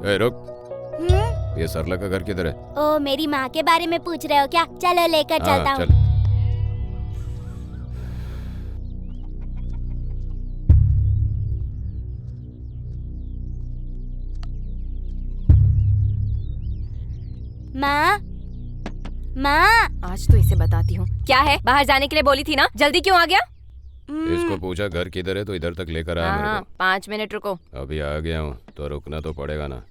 ए रुक, ये सरला का घर किधर है? ओ मेरी माँ के बारे में पूछ रहे हो क्या? चलो लेकर चलता हूँ। चल। माँ, माँ। आज तो इसे बताती हूँ। क्या है? बाहर जाने के लिए बोली थी ना, जल्दी क्यों आ गया? इसको पूछा घर किधर है तो इधर तक लेकर आया मेरे हाँ, को। 5 मिनट रुको। अभी आ गया हूँ तो रुकना तो पड़ेगा ना।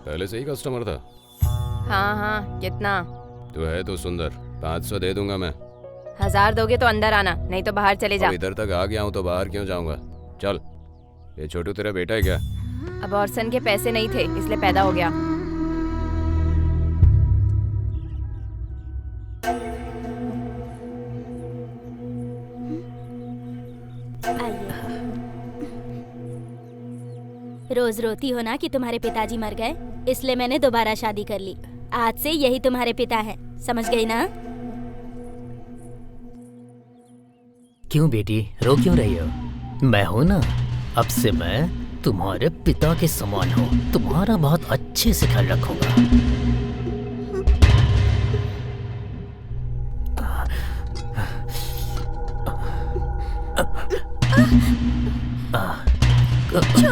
पहले से ही कस्टमर था? हाँ हाँ, कितना? तू है तो सुंदर, 500 दे दूंगा मैं। 1000 दोगे तो अंदर आना, नहीं तो बाहर चले जा। अब इधर तक आ गया हूँ तो बाहर क्यों जाऊंगा? चल। ये छोटू तेरा बेटा है क्या? अबॉर्शन के पैसे नहीं थे इसलिए पैदा हो गया। रोज रोती हो ना कि तुम्हारे पिताजी मर गए, इसलिए मैंने दोबारा शादी कर ली। आज से यही तुम्हारे पिता हैं, समझ गई ना? क्यों बेटी, रो क्यों रही हो? मैं हूं ना, अब से मैं तुम्हारे पिता के समान हूँ। तुम्हारा बहुत अच्छे से ख्याल रखूंगा।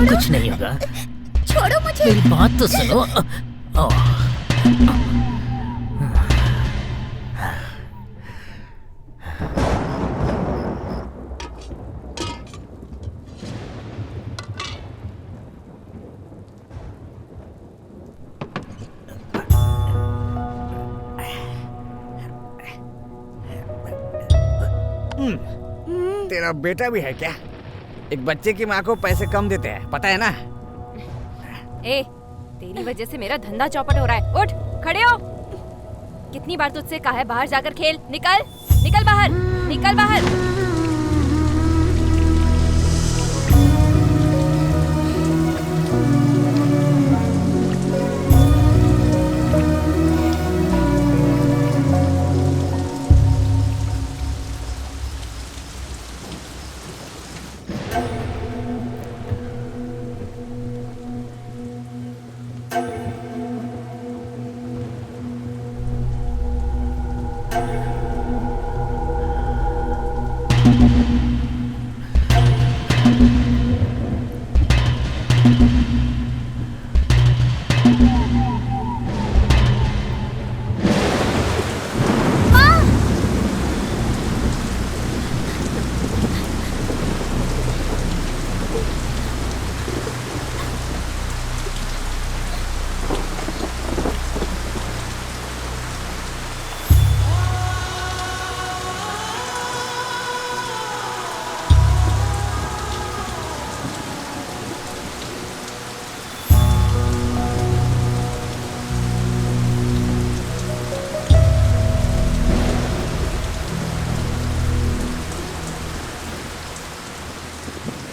कुछ नहीं होगा। छोड़ो मुझे। मेरी बात तो सुनो। तेरा बेटा भी है क्या? एक बच्चे की माँ को पैसे कम देते हैं, पता है ना? ए, तेरी वजह से मेरा धंधा चौपट हो रहा है। उठ, खड़े हो। कितनी बार तुझसे कहा है बाहर जाकर खेल। निकल, निकल बाहर, निकल बाहर।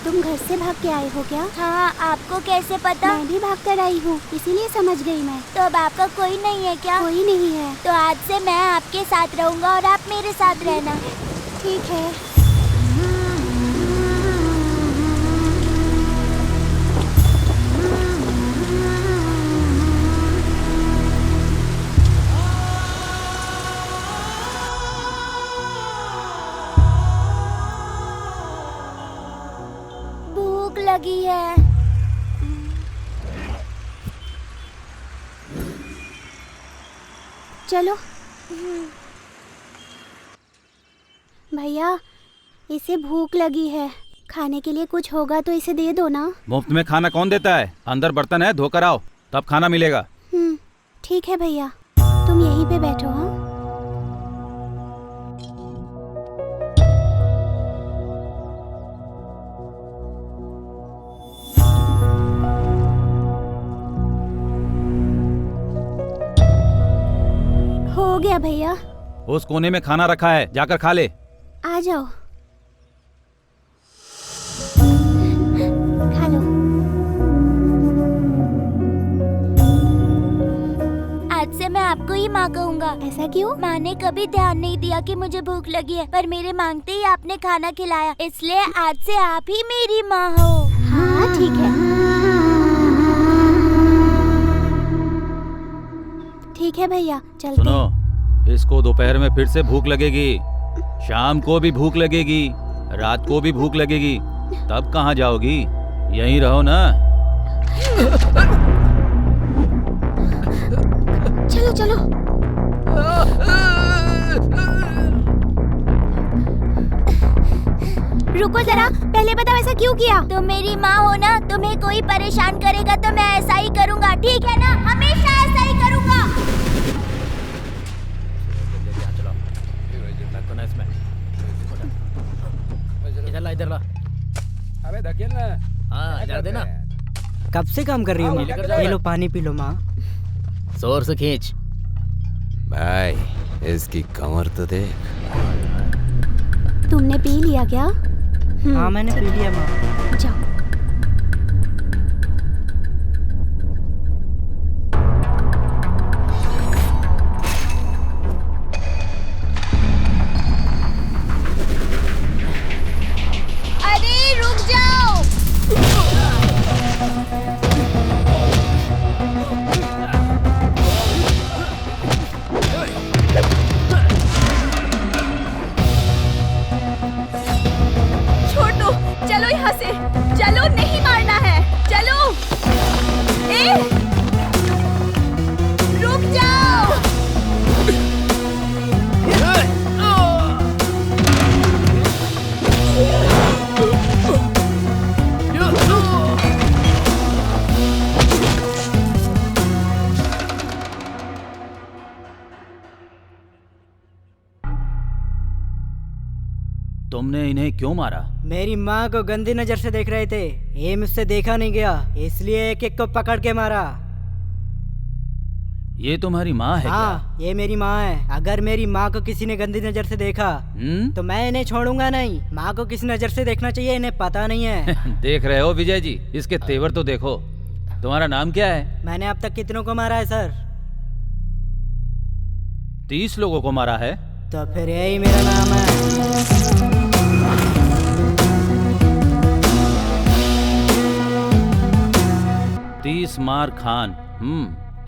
तुम घर से भाग के आए हो क्या? हाँ, आपको कैसे पता? मैं भी भाग कर आई हूँ, इसीलिए समझ गई मैं। तो अब आपका कोई नहीं है क्या? कोई नहीं है। तो आज से मैं आपके साथ रहूँगा और आप मेरे साथ रहना। ठीक है। भूख लगी है। चलो। भैया, इसे भूख लगी है, खाने के लिए कुछ होगा तो इसे दे दो ना। मुफ्त में खाना कौन देता है? अंदर बर्तन है, धोकर आओ, तब खाना मिलेगा। ठीक है भैया, तुम यहीं पे बैठो। हाँ, हो गया भैया। उस कोने में खाना रखा है, जाकर खा ले। आ जाओ, खा लो। आज से मैं आपको आपको ही माँ कहूँगा। ऐसा क्यों? माँ ने कभी ध्यान नहीं दिया कि मुझे भूख लगी है, पर मेरे मांगते ही आपने खाना खिलाया, इसलिए आज से आप ही मेरी माँ हो। हाँ ठीक है, ठीक है भैया, चलते हैं। सुनो, इसको दोपहर में फिर से भूख लगेगी, शाम को भी भूख लगेगी, रात को भी भूख लगेगी, तब कहाँ जाओगी? यहीं रहो ना। चलो चलो। रुको जरा, पहले बताओ ऐसा क्यों किया? तुम मेरी माँ हो ना, तुम्हें कोई परेशान करेगा तो मैं ऐसा ही करूँगा, ठीक है ना? हमेशा ऐसा ही करूँगा। इधर ला, इधर ला। अबे धकेल ना। हाँ, इधर देना। कब से काम कर रही हो माँ? ये लो पानी पी लो माँ। जोर से खींच। भाई इसकी कमर तो देख। तुमने पी लिया क्या? हाँ मैंने पी लिया माँ। जाओ। अरे रुक जाओ। छोटू, चलो यहाँ से, चलो, नहीं मारना है, चलो। ए, रुक जाओ। तुमने इन्हें क्यों मारा? मेरी माँ को गंदी नजर से देख रहे थे, ये मुझसे देखा नहीं गया, इसलिए एक एक को पकड़ के मारा। ये तुम्हारी माँ है हाँ ये मेरी माँ है। अगर मेरी माँ को किसी ने गंदी नजर से देखा क्या? तो मैं इन्हें छोड़ूंगा नहीं। माँ को किस नजर से देखना चाहिए इन्हें पता नहीं है। देख रहे हो विजय जी, इसके तेवर तो देखो। तुम्हारा नाम क्या है? मैंने अब तक कितनों को मारा है सर? 30 लोगों को मारा है। तो फिर यही मेरा नाम है। 30 मार खान।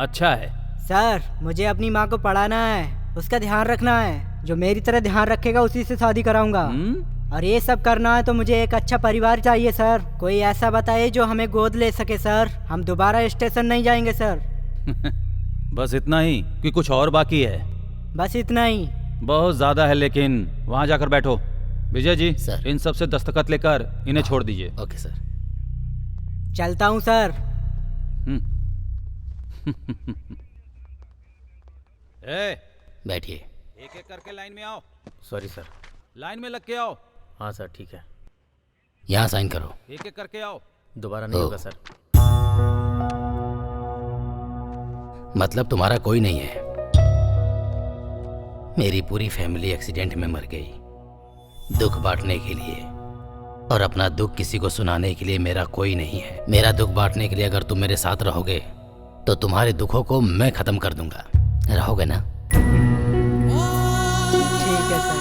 अच्छा है। सर मुझे अपनी माँ को पढ़ाना है, उसका ध्यान रखना है। जो मेरी तरह ध्यान रखेगा उसी से शादी कराऊंगा। और ये सब करना है तो मुझे एक अच्छा परिवार चाहिए सर। कोई ऐसा बताइए जो हमें गोद ले सके सर। हम दोबारा स्टेशन नहीं जाएंगे सर। बस इतना ही कि कुछ और बाकी है? बस इतना ही। बहुत ज्यादा है, लेकिन वहां जाकर बैठो। विजय जी सर। इन सब से दस्तखत लेकर इन्हें छोड़ दीजिए। Okay sir. चलता हूँ सर। ए, बैठिए। एक एक करके लाइन में आओ। Sorry sir. लाइन में लग के आओ। हाँ सर, ठीक है। यहाँ साइन करो। एक एक करके आओ। दोबारा नहीं होगा सर। मतलब तुम्हारा कोई नहीं है? मेरी पूरी फैमिली एक्सीडेंट में मर गई। दुख बांटने के लिए और अपना दुख किसी को सुनाने के लिए मेरा कोई नहीं है। मेरा दुख बांटने के लिए अगर तुम मेरे साथ रहोगे तो तुम्हारे दुखों को मैं खत्म कर दूंगा। रहोगे ना? ठीक है सर।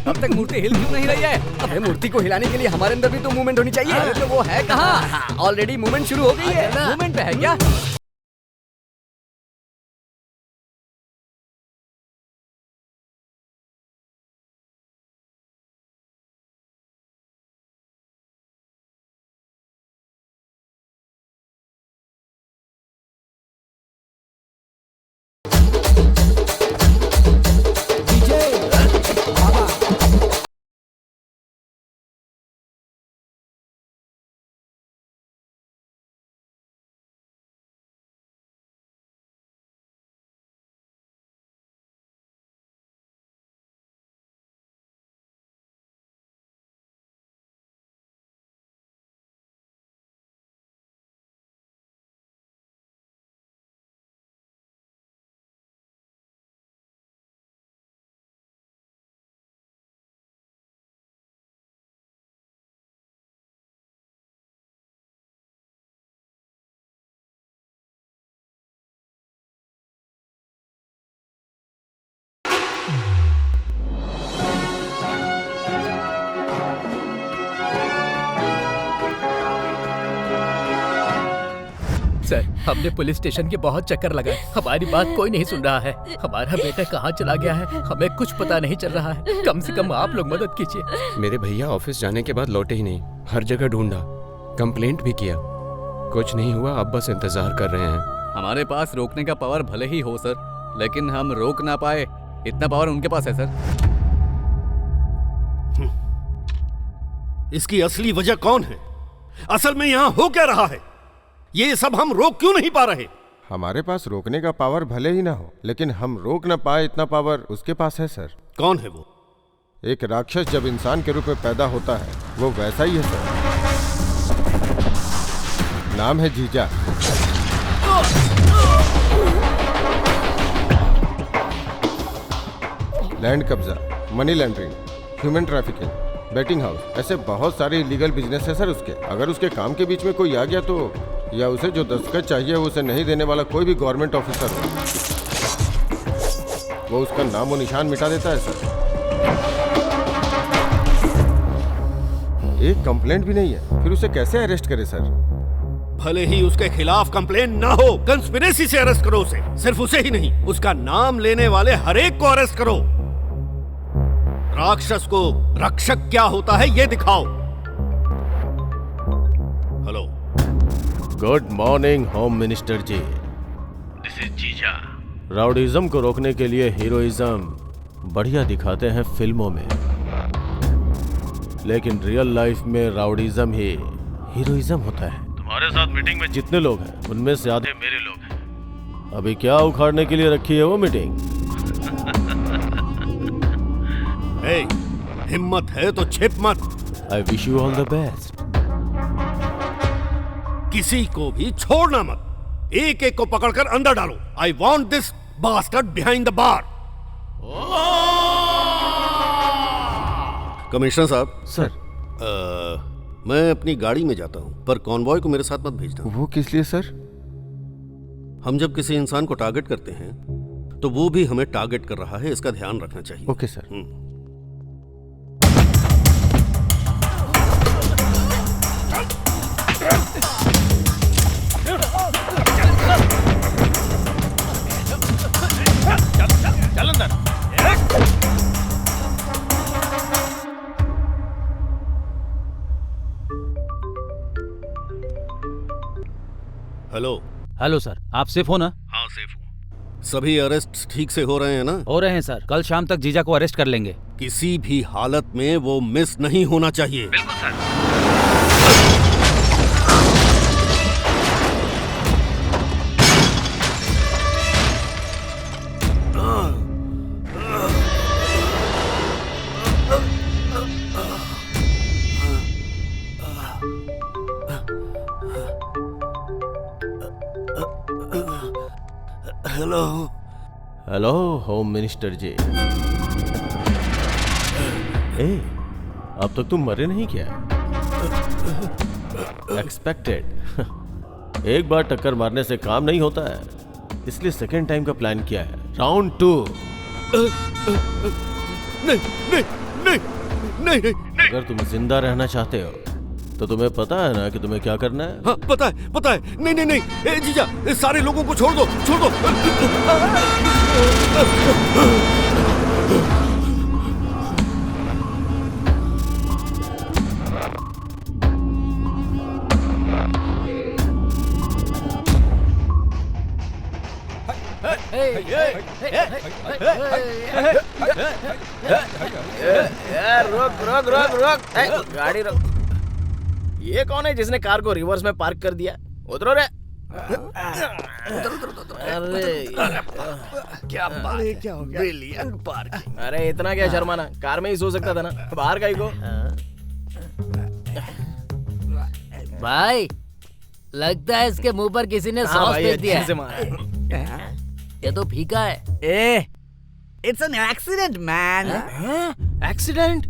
अब तक मूर्ति हिल क्यों नहीं रही है? अबे मूर्ति को हिलाने के लिए हमारे अंदर भी तो मूवमेंट होनी चाहिए। अरे तो वो है कहाँ? ऑलरेडी मूवमेंट शुरू हो गई है। मूवमेंट पे है क्या? सर, हमने पुलिस स्टेशन के बहुत चक्कर लगाए, हमारी बात कोई नहीं सुन रहा है। हमारा बेटा कहाँ चला गया है, हमें कुछ पता नहीं चल रहा है। कम से कम आप लोग मदद कीजिए। मेरे भैया ऑफिस जाने के बाद लौटे ही नहीं, हर जगह ढूंढा, कंप्लेंट भी किया, कुछ नहीं हुआ। अब बस इंतजार कर रहे हैं। हमारे पास रोकने का पावर भले ही हो सर, लेकिन हम रोक ना पाए, इतना पावर उनके पास है सर। इसकी असली वजह कौन है? असल में यहाँ हो क्या रहा है? ये सब हम रोक क्यों नहीं पा रहे? हमारे पास रोकने का पावर भले ही ना हो, लेकिन हम रोक ना पाए इतना पावर उसके पास है सर। कौन है वो? एक राक्षस जब इंसान के रूप में पैदा होता है वो वैसा ही है सर। नाम है जीजा। लैंड कब्जा, money laundering, human trafficking, betting house, ऐसे बहुत सारे इलीगल बिजनेस है सर उसके। अगर उसके काम के बीच में कोई आ गया तो, या उसे जो दस्तखत चाहिए उसे नहीं देने वाला कोई भी गवर्नमेंट ऑफिसर हो, वो उसका नाम और निशान मिटा देता है सर। एक कंप्लेंट भी नहीं है, फिर उसे कैसे अरेस्ट करे सर? भले ही उसके खिलाफ कंप्लेन ना हो, कंस्पिरेसी से अरेस्ट करो उसे। सिर्फ उसे ही नहीं, उसका नाम लेने वाले हर एक को अरेस्ट करो। राक्षस को रक्षक क्या होता है ये दिखाओ। Hello. Good morning home minister ji. This is जीजा। राउडीज्म को रोकने के लिए हीरोइज्म बढ़िया दिखाते हैं फिल्मों में, लेकिन रियल लाइफ में राउडीज्म ही हीरोइज्म होता है। तुम्हारे साथ मीटिंग में जितने लोग हैं उनमें से आधे मेरे लोग हैं। अभी क्या उखाड़ने के लिए रखी है वो मीटिंग? हिम्मत है तो छिप मत। I wish you all the best. किसी को भी छोड़ना मत, एक एक को पकड़कर अंदर डालो। I want this bastard behind the bar. Commissioner साहब। सर। मैं अपनी गाड़ी में जाता हूं, पर कॉन्वॉय को मेरे साथ मत भेजना। वो किस लिए सर? हम जब किसी इंसान को टारगेट करते हैं तो वो भी हमें टारगेट कर रहा है, इसका ध्यान रखना चाहिए। Okay sir. चल अंदर। हेलो। हेलो सर, आप सेफ हो ना? हाँ सेफ हूँ। सभी अरेस्ट ठीक से हो रहे हैं ना? हो रहे हैं सर, कल शाम तक जीजा को अरेस्ट कर लेंगे। किसी भी हालत में वो मिस नहीं होना चाहिए। बिल्कुल sir. Hello. Hello home minister ji. अब तक तुम मरे नहीं क्या? एक्सपेक्टेड। एक बार टक्कर मारने से काम नहीं होता है, इसलिए सेकेंड टाइम का प्लान किया है। राउंड 2। नहीं नहीं नहीं नहीं नहीं। अगर तुम जिंदा रहना चाहते हो तो तुम्हें पता है ना कि तुम्हें क्या करना है? हाँ पता है पता है। नहीं नहीं नहीं जीजा, सारे लोगों को छोड़ दो, छोड़ दो। रुक रुक रुक रुक, गाड़ी रोक। ये कौन है जिसने कार को रिवर्स में पार्क कर दिया? उतरो रे। अरे क्या बात है, क्या हो गया? Brilliant parking. अरे इतना क्या शर्माना, कार में ही सो सकता था ना, बाहर का ही को। भाई लगता है इसके मुंह पर किसी ने सॉस फेंक दिया है। ये तो फीका है। It's an accident man. Accident?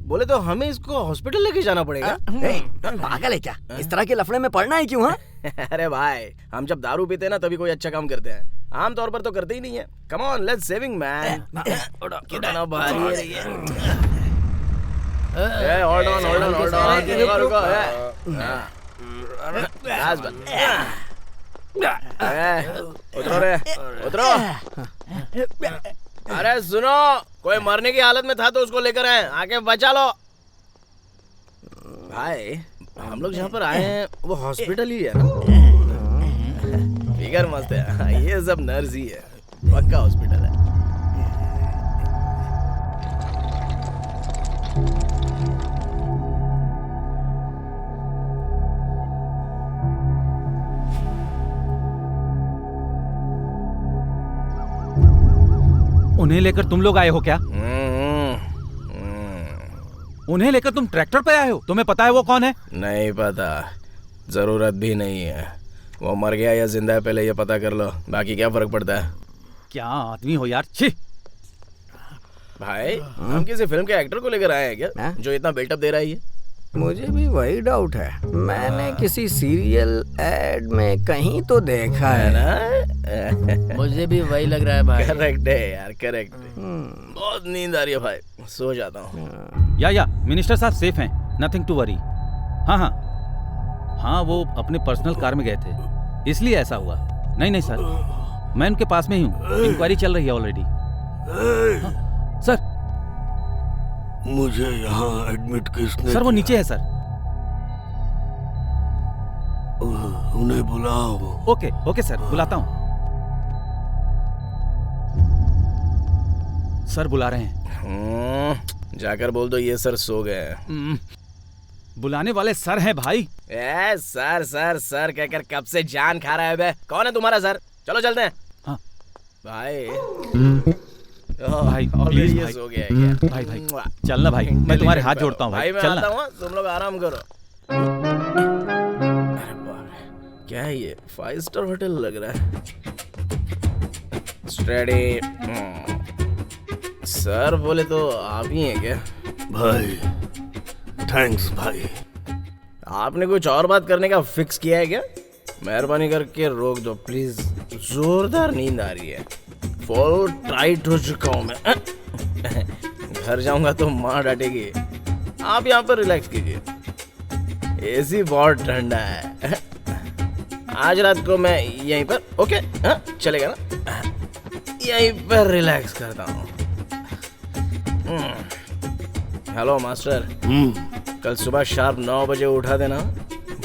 बोले तो हमें इसको हॉस्पिटल लेके जाना पड़ेगा। पागल है क्या? इस तरह के लफड़े में पड़ना है क्यों? अरे भाई, हम जब दारू पीते हैं ना तभी कोई अच्छा काम करते हैं, आमतौर पर तो करते ही नहीं है। Come on, let's saving man. कितना भारी है ये। Hold on hold on hold on. रुको रुको। उतरो रे, उतरो। अरे सुनो, कोई मरने की हालत में था तो उसको लेकर आए, आके बचा लो। भाई हम लोग जहाँ पर आए हैं वो हॉस्पिटल ही है ना? फिगर मस्त है, ये सब नर्स ही है, पक्का हॉस्पिटल है। उन्हें लेकर तुम लोग आए हो क्या? उन्हें लेकर तुम ट्रैक्टर पे आए हो? तुम्हें पता है वो कौन है? नहीं पता, जरूरत भी नहीं है। वो मर गया या जिंदा है पहले ये पता कर लो, बाकी क्या फर्क पड़ता है। क्या आदमी हो यार, छी। भाई हम किसी फिल्म के एक्टर को लेकर आए हैं क्या जो इतना बिल्टअप दे रहा है ये? मुझे भी वही डाउट है, मैंने किसी सीरियल एड में कहीं तो देखा है ना। मुझे भी वही लग रहा है भाई। करेक्ट है यार, करेक्ट है। बहुत नींद आ रही है भाई, सो जाता हूँ। या मिनिस्टर साहब सेफ हैं, नथिंग टू वरी। हाँ, वो अपने पर्सनल कार में गए थे, इसलिए ऐसा हुआ। नहीं सर, मैं उनके पास में ही हूँ, इंक्वायरी चल रही है ऑलरेडी। सर मुझे यहाँ एडमिट किसने? सर वो नीचे है सर। उन्हें बुलाओ। ओके सर, बुलाता हूँ। सर बुला रहे हैं। जाकर बोल दो ये सर सो गए। बुलाने वाले सर हैं भाई। सर सर सर कहकर कब से जान खा रहा है बे? कौन है तुम्हारा सर? चलो चलते हैं। हाँ भाई भाई प्लीज भाई, सो गया क्या? भाई चलना भाई, मैं तुम्हारे हाथ जोड़ता हूँ भाई, मैं चलना। आता हूँ, तुम लोग आराम करो। अरे बाप रे, क्या है ये? 5 स्टार होटल लग रहा है। स्टडी। सर बोले तो आप ही हैं क्या? भाई थैंक्स भाई। आपने कुछ और बात करने का फिक्स किया है क्या? मेहरबानी करके रोक दो प्लीज, जोरदार नींद आ रही है, फुल टाइट हो चुका हूँ मैं। घर जाऊंगा तो माँ डांटेगी। आप यहाँ पर रिलैक्स कीजिए, एसी बहुत ठंडा है। आज रात को मैं यहीं पर, ओके चलेगा ना? यहीं पर रिलैक्स करता हूँ। हेलो मास्टर, कल सुबह शार्प 9 बजे उठा देना,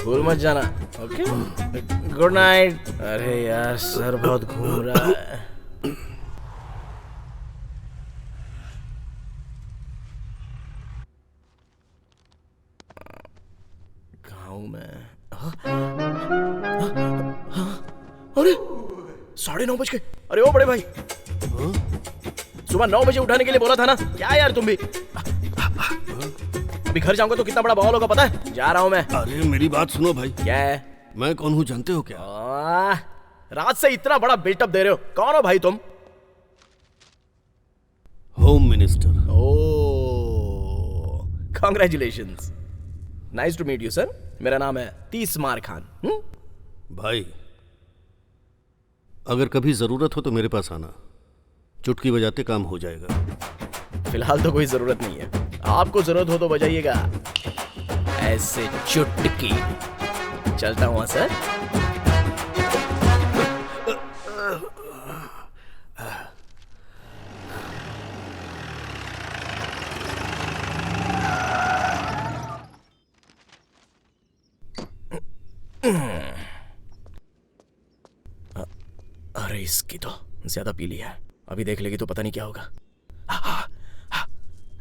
भूल मत जाना। Okay, good night. अरे यार सर बहुत घूम रहा है। अरे 9:30 बज गए। अरे ओ बड़े भाई, सुबह 9 बजे उठाने के लिए बोला था ना? क्या यार तुम भी? अभी घर जाऊंगा तो कितना बड़ा बवाल होगा पता है? जा रहा हूं मैं। अरे मेरी बात सुनो भाई। क्या है? मैं कौन हूँ जानते हो क्या? रात से इतना बड़ा बिल्टअप दे रहे हो, कौन हो भाई तुम? Home minister. Oh, congratulations, nice to meet you sir. मेरा नाम है तीसमार खान। भाई अगर कभी जरूरत हो तो मेरे पास आना, चुटकी बजाते काम हो जाएगा। फिलहाल तो कोई जरूरत नहीं है, आपको जरूरत हो तो बजाइएगा ऐसे चुटकी। चलता हूँ सर। अरे इसकी तो ज्यादा पी लिया है, अभी देख लेगी तो पता नहीं क्या होगा।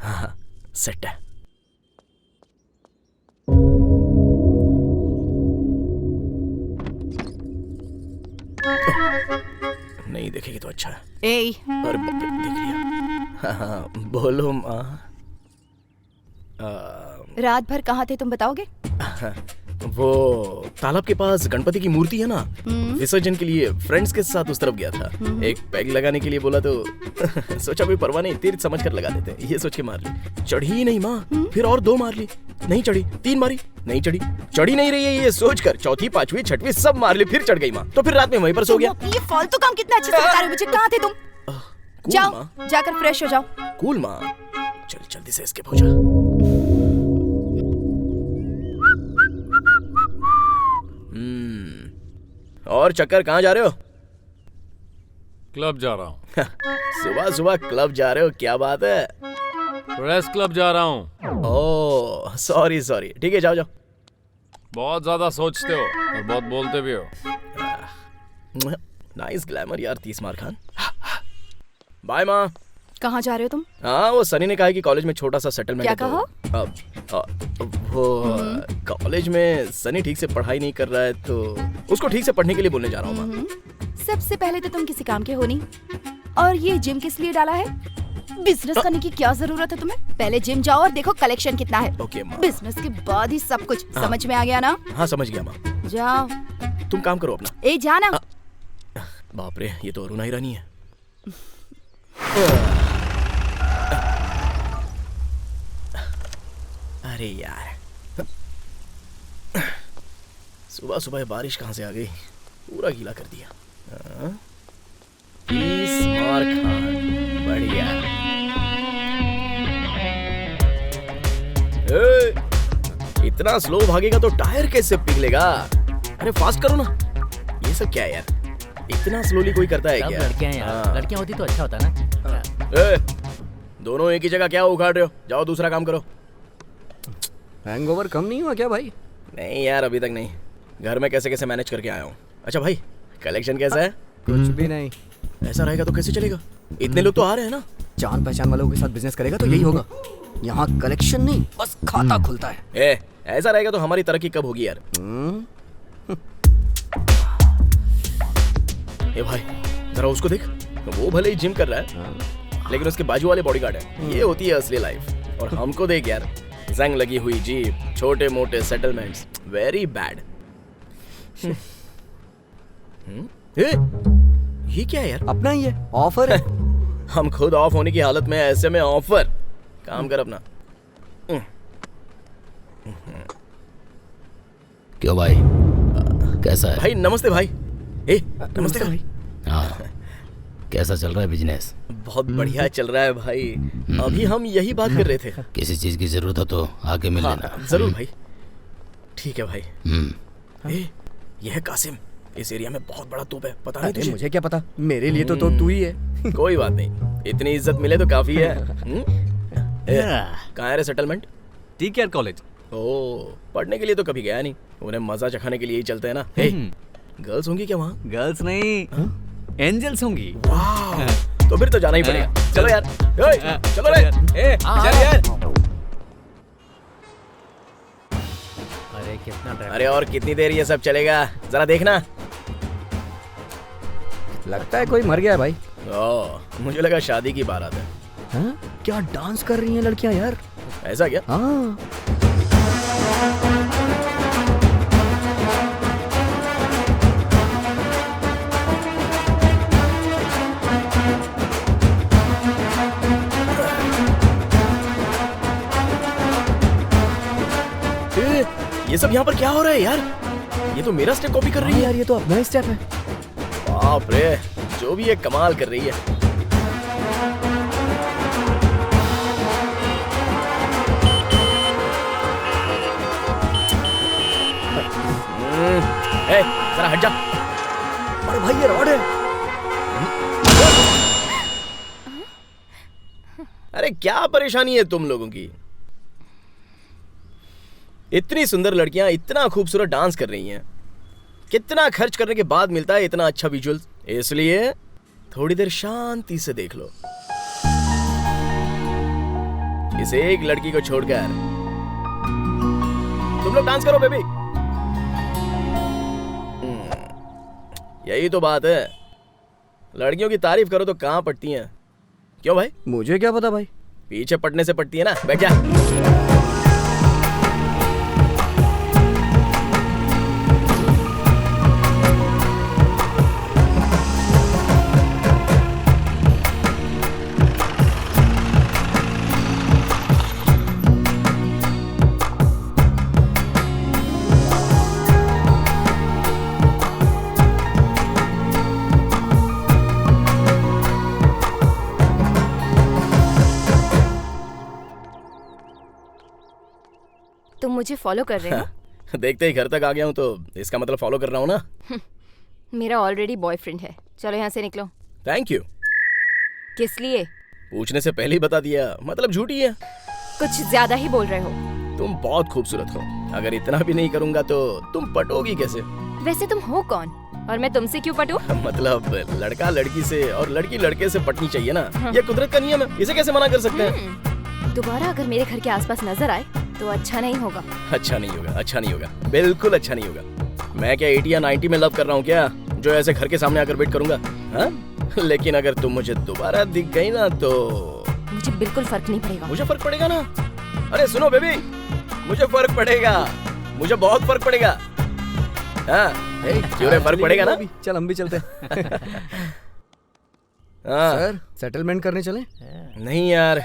हाँ, सेट है। नहीं देखेगी तो अच्छा है। अरे बाप रे, देख लिया। हाँ, बोलो माँ। रात भर कहाँ थे तुम बताओगे? वो तालाब के पास गणपति की मूर्ति है ना, विसर्जन के लिए फ्रेंड्स के साथ उस तरफ गया था। एक पैग लगाने के लिए बोला तो सोचा कोई परवाह नहीं, तीर्थ समझ कर लगा देते, ये सोच के मार ली। चढ़ी ही नहीं माँ, फिर और 2 मार ली, नहीं चढ़ी। 3 मारी, नहीं चढ़ी। चढ़ी नहीं रही है ये सोच कर 4th 5वीं 6वीं सब मार ली, फिर चढ़ गई माँ। तो फिर रात में वहीं पर सो गया। ये फालतू काम कितना अच्छे से बता रहे हो मुझे, कहाँ थे तुम? जाओ जाकर फ्रेश हो जाओ। कूल माँ, चल जल्दी से एस्केप हो जा। और चक्कर कहाँ जा रहे हो? क्लब जा रहा हूँ। सुबह सुबह क्लब जा रहे हो, क्या बात है? प्रेस क्लब जा रहा हूँ। ओह सॉरी सॉरी, ठीक है जाओ जाओ। बहुत ज्यादा सोचते हो और बहुत बोलते भी हो। नाइस ग्लैमर यार 30 मार खान। बाय माँ। कहाँ जा रहे हो तुम? हाँ वो सनी ने कहा कि कॉलेज में छोटा सा सेटलमेंट क्या है। कहा? वो कॉलेज में सनी ठीक से पढ़ाई नहीं कर रहा है तो उसको ठीक से पढ़ने के लिए बोलने जा रहा हूँ माँ। सबसे पहले तो तुम किसी काम के हो नहीं, और ये जिम किस लिए डाला है? बिजनेस करने की क्या जरूरत है तुम्हें? पहले जिम जाओ और देखो कलेक्शन कितना है। ओके माँ। बिजनेस के बाद ही सब कुछ। हाँ। समझ में आ गया ना? हाँ समझ गया माँ। जाओ। तुम काम करो अपना। ए जाना। बाप रे, ये तो अरुणा ईरानी है। अरे यार, सुबह सुबह बारिश कहाँ से आ गई, पूरा गीला कर दिया। मार खान, बढ़िया। इतना स्लो भागेगा तो टायर कैसे पिघलेगा? अरे फास्ट करो ना। ये सब क्या है यार, इतना स्लोली कोई करता है क्या? लड़कियां यार, लड़कियां होती तो अच्छा होता ना। दोनों एक ही जगह क्या उखाड़ रहे हो? जाओ दूसरा काम करो। हैंगओवर कम नहीं हुआ क्या भाई? नहीं यार अभी तक नहीं, घर में कैसे कैसे मैनेज करके आया हूँ। अच्छा भाई, कलेक्शन कैसा है? कुछ भी नहीं। ऐसा रहेगा तो कैसे चलेगा? इतने लोग तो आ रहे हैं ना। जान पहचान वालों के साथ बिजनेस करेगा तो यही होगा। यहाँ कलेक्शन नहीं, बस खाता खुलता है। ऐसा रहेगा तो हमारी तरक्की कब होगी यार? ए भाई जरा उसको देख, वो भले ही जिम कर रहा है लेकिन उसके बाजू वाले बॉडीगार्ड है। ये होती है असली लाइफ। और हमको देख यार, जंग लगी हुई जीप, छोटे मोटे सेटलमेंट्स, वेरी बैड। ये क्या है यार? अपना ही है, ऑफर है। हम खुद ऑफ होने की हालत में, ऐसे में ऑफर। काम कर अपना। क्यों भाई, कैसा है? भाई नमस्ते भाई। नमस्ते भाई। हाँ, कैसा चल रहा है बिजनेस? बहुत बढ़िया चल रहा है भाई। अभी हम यही बात कर रहे थे। किसी चीज की जरूरत हो तो आके मिल लेना। जरूर भाई। ठीक है भाई। ये है कासिम, इस एरिया में बहुत बड़ा तोप है, पता नहीं तुझे? मुझे क्या पता, मेरे लिए तो तू ही है। कोई बात नहीं, इतनी इज्जत मिले तो काफी है। कहाँ है रे सेटलमेंट? TKR college. ओह, पढ़ने के लिए तो कभी गया नहीं, उन्हें मजा चखाने के लिए ही चलते हैं ना। गर्ल्स होंगी क्या वहाँ? गर्ल्स नहीं, एंजल्स होंगी। तो फिर तो जाना ही पड़ेगा। चलो यार, चलो रे, चल यार। अरे कितना ट्रैफिक। अरे और कितनी देर ये सब चलेगा, जरा देखना। लगता है कोई मर गया है भाई। ओह, मुझे लगा शादी की बारात है। हाँ? क्या डांस कर रही हैं लड़कियां यार? ऐसा क्या? हाँ। ये सब यहाँ पर क्या हो रहा है यार? ये तो मेरा स्टेप कॉपी कर रही है यार। ये तो अपना ही स्टेप है। बाप रे, जो भी ये कमाल कर रही है। जरा हट जा। अरे भाई ये रॉड है। अरे क्या परेशानी है तुम लोगों की? इतनी सुंदर लड़कियां इतना खूबसूरत डांस कर रही हैं, कितना खर्च करने के बाद मिलता है इतना अच्छा विजुअल्स। इसलिए थोड़ी देर शांति से देख लो। इस एक लड़की को छोड़कर तुम लोग डांस करो बेबी। यही तो बात है, लड़कियों की तारीफ करो तो कहां पटती हैं। क्यों भाई? मुझे क्या पता भाई। पीछे पटने से पटती है ना। बैठ जा। तुम मुझे फॉलो कर रहे हो? देखते ही घर तक आ गया हूँ तो इसका मतलब फॉलो कर रहा हूँ ना। मेरा ऑलरेडी बॉयफ्रेंड है, चलो यहाँ से निकलो। Thank you. किस लिए? पूछने से पहले ही बता दिया, मतलब झूठी है। कुछ ज्यादा ही बोल रहे हो। तुम बहुत खूबसूरत हो, अगर इतना भी नहीं करूंगा तो तुम पटोगी कैसे? वैसे तुम हो कौन और मैं तुमसे क्यों पटूं? मतलब लड़का लड़की से और लड़की लड़के से पटनी चाहिए ना, ये कुदरत का नियम है, इसे कैसे मना कर सकते हैं? दोबारा अगर मेरे घर के आसपास नजर आए तो अच्छा नहीं होगा। अच्छा नहीं होगा, अच्छा नहीं होगा, बिल्कुल अच्छा नहीं होगा। मैं क्या 80 या 90 में लव कर रहा हूँ क्या, जो ऐसे घर के सामने आकर वेट करूंगा? हाँ? लेकिन अगर तुम मुझे दोबारा दिख गई ना तो मुझे बिल्कुल फर्क नहीं पड़ेगा। मुझे फर्क पड़ेगा ना। अरे सुनो बेबी, मुझे फर्क पड़ेगा, मुझे बहुत फर्क पड़ेगा। हाँ, क्यों रे, फर्क पड़ेगा ना? चल हम भी चलते सर, सेटलमेंट करने चले? नहीं यार,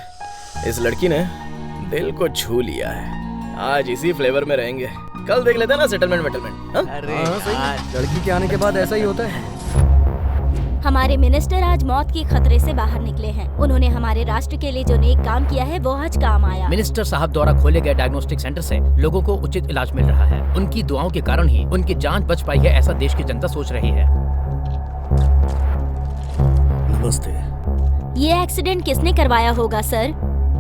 इस लड़की ने दिल को छू लिया है, आज इसी फ्लेवर में रहेंगे, कल देख लेते हैं ना सेटलमेंट वेटलमेंट। अरे सही, लड़की के आने के बाद ऐसा ही होता है। हमारे मिनिस्टर आज मौत के खतरे से बाहर निकले हैं। उन्होंने हमारे राष्ट्र के लिए जो नेक काम किया है वो आज काम आया। मिनिस्टर साहब द्वारा खोले गए डायग्नोस्टिक सेंटर से लोगों को उचित इलाज मिल रहा है। उनकी दुआओं के कारण ही उनकी जान बच पाई है, ऐसा देश की जनता सोच रही है। नमस्ते। ये एक्सीडेंट किसने करवाया होगा सर?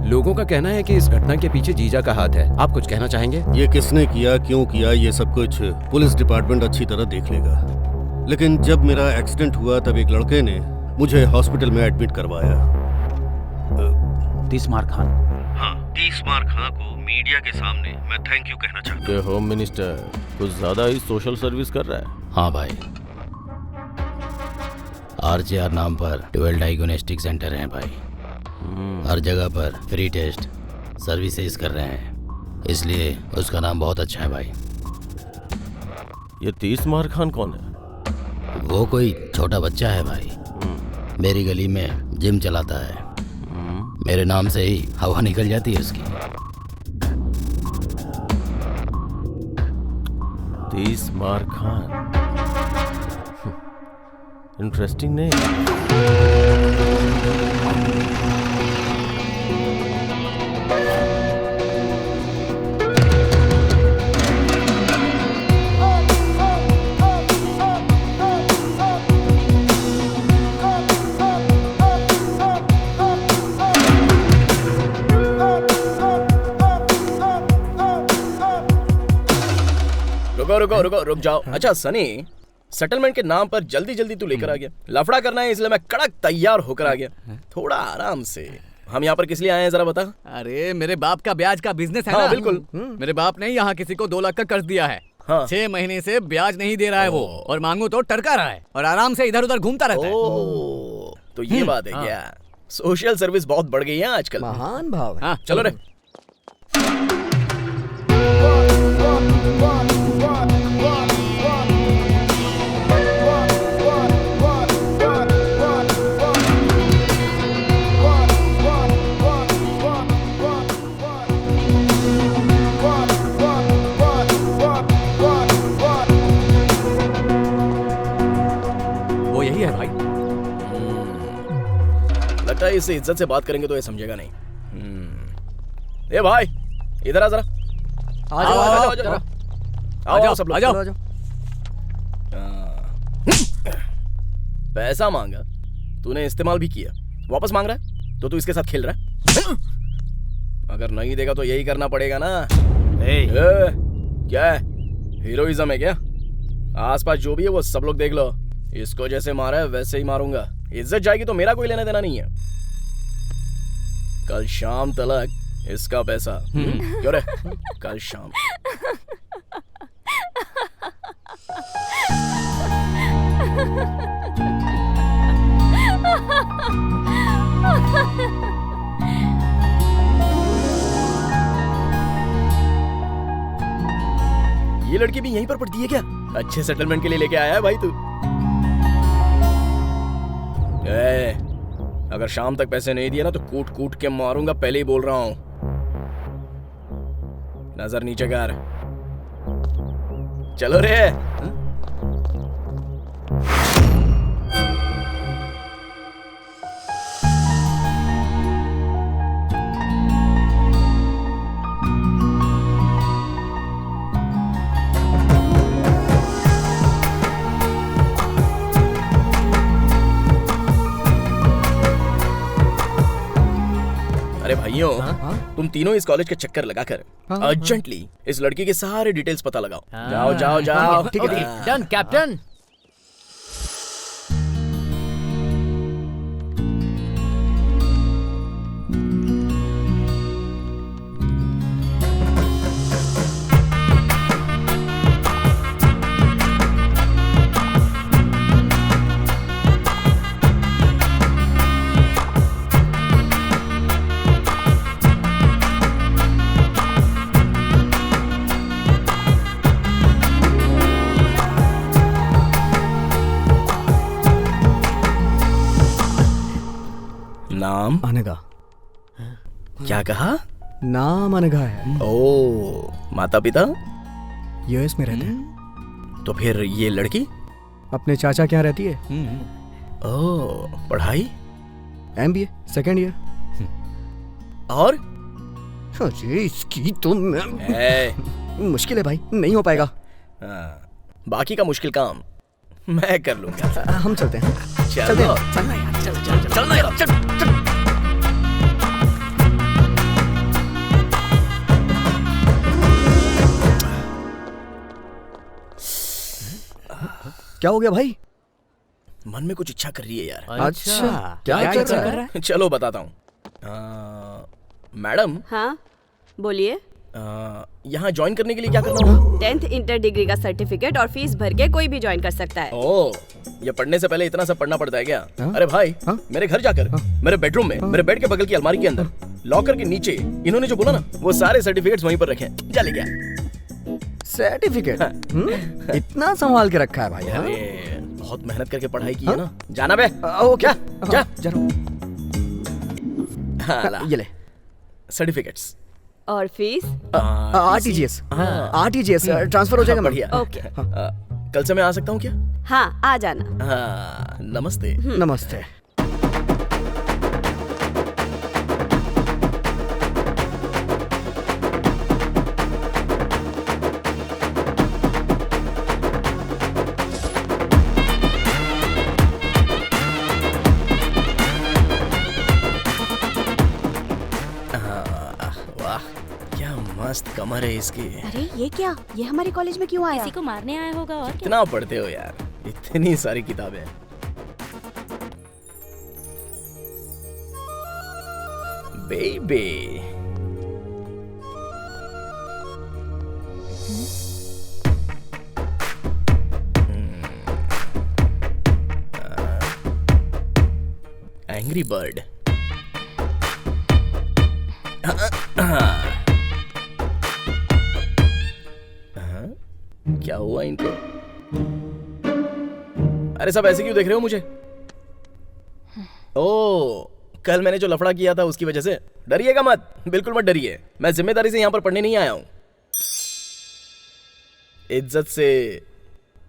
लोगों का कहना है कि इस घटना के पीछे जीजा का हाथ है। आप कुछ कहना चाहेंगे? ये किसने किया, क्यों किया, ये सब कुछ पुलिस डिपार्टमेंट अच्छी तरह देख लेगा। लेकिन जब मेरा एक्सीडेंट हुआ तब एक लड़के ने मुझे हॉस्पिटल में एडमिट करवाया। तीसमार खान। हाँ, तीसमार खान को मीडिया के सामने मैं थैंक यू कहना चाहता हूँ। ये होम मिनिस्टर कुछ ज्यादा ही सोशल सर्विस कर रहा है। हाँ भाई, RJR नाम पर 12 डायग्नोस्टिक सेंटर हैं भाई। हर जगह पर फ्री टेस्ट सर्विसेज कर रहे हैं, इसलिए उसका नाम बहुत अच्छा है भाई। ये तीसमार खान कौन है? वो कोई छोटा बच्चा है भाई, मेरी गली में जिम चलाता है। मेरे नाम से ही हवा निकल जाती है उसकी। तीसमार खान, इंटरेस्टिंग नेम। रुक जाओ। अच्छा सनी, सेटलमेंट के नाम पर जल्दी जल्दी तू लेकर आ गया, लफड़ा करना है इसलिए मैं कड़क तैयार होकर आ गया। थोड़ा आराम से, हम यहाँ पर किस लिए आए हैं जरा बता। अरे मेरे बाप का ब्याज का बिजनेस है हाँ, ना। बिल्कुल। मेरे बाप ने यहाँ किसी को 2 लाख का कर्ज दिया है। हाँ। 6 महीने से ब्याज नहीं दे रहा है वो, और मांगू तो टरका रहा है और आराम से इधर उधर घूमता रहता है। तो ये बात है क्या? सोशल सर्विस बहुत बढ़ गई है आजकल। महान भाव है। हाँ, चलो रे। वो यही है भाई। लगता है इससे इज्जत से बात करेंगे तो ये समझेगा नहीं। ए भाई, इधर आ जरा। आओ सब लोग। पैसा मांगा, तूने इस्तेमाल भी किया, वापस मांग रहा है तो तू इसके साथ खेल रहा है। अगर नहीं देगा तो यही करना पड़ेगा ना। क्या है, हीरोइज्म है क्या? आसपास जो भी है वो सब लोग देख लो। इसको जैसे मारा है वैसे ही मारूंगा। इज्जत जाएगी तो मेरा कोई लेना देना नहीं है। कल शाम तक इसका पैसा। क्यों रे? कल शाम। ये लड़की भी यहीं पर पढ़ती है क्या? अच्छे सेटलमेंट के लिए लेके आया है भाई तू। अगर शाम तक पैसे नहीं दिए ना तो कूट कूट के मारूंगा, पहले ही बोल रहा हूं। नजर नीचे कर। चलो रे। भाइयों, तुम तीनों इस कॉलेज के चक्कर लगाकर अर्जेंटली इस लड़की के सारे डिटेल्स पता लगाओ। जाओ जाओ जाओ। ठीक है, डन कैप्टन। नाम अनघा। क्या कहा? नाम अनघा है। ओ, माता पिता यूएस में रहते हैं। तो फिर ये लड़की अपने चाचा के यहाँ रहती है। ओ, पढ़ाई MBA सेकेंड ईयर। और अरे इसकी तो मुश्किल है भाई, नहीं हो पाएगा। बाकी का मुश्किल काम मैं कर लूंगा। हम चलते हैं। चलते हैं। चलना यार, चलना यार, चल। क्या हो गया भाई? मन में कुछ इच्छा कर रही है यार। अच्छा, क्या इच्छा कर रहा है? चलो बताता हूँ। मैडम। हाँ बोलिए। यहाँ ज्वाइन करने के लिए क्या करना होगा? 10th इंटर डिग्री का सर्टिफिकेट और फीस भर के कोई भी ज्वाइन कर सकता है। ओ, ये पढ़ने से पहले इतना सब पढ़ना पड़ता है क्या? अरे भाई, मेरे घर जाकर मेरे बेडरूम में मेरे बेड के बगल की अलमारी के अंदर लॉकर के नीचे इन्होंने जो बोला ना, वो सारे सर्टिफिकेट्स वहीं पर रखे हैं। जा ले गया सर्टिफिकेट। इतना संभाल के रखा है भाई। अरे बहुत मेहनत करके पढ़ाई की है ना। जाना बे। ओके, जा ये ले सर्टिफिकेट्स और फीस। आरटीजीएस ट्रांसफर हो जाएगा। बढ़िया। ओके। कल से मैं आ सकता हूँ क्या? हाँ आ जाना। नमस्ते। नमस्ते। मस्त कमर है इसकी। अरे ये क्या? ये हमारे कॉलेज में क्यों आया? किसी को मारने आया होगा। और कितना पढ़ते हो यार, इतनी सारी किताबें। Baby angry bird. क्या हुआ इनको? अरे सब ऐसे क्यों देख रहे हो मुझे? ओ, कल मैंने जो लफड़ा किया था उसकी वजह से। डरिएगा मत, बिल्कुल मत डरिए। मैं जिम्मेदारी से यहाँ पर पढ़ने नहीं आया हूँ। इज्जत से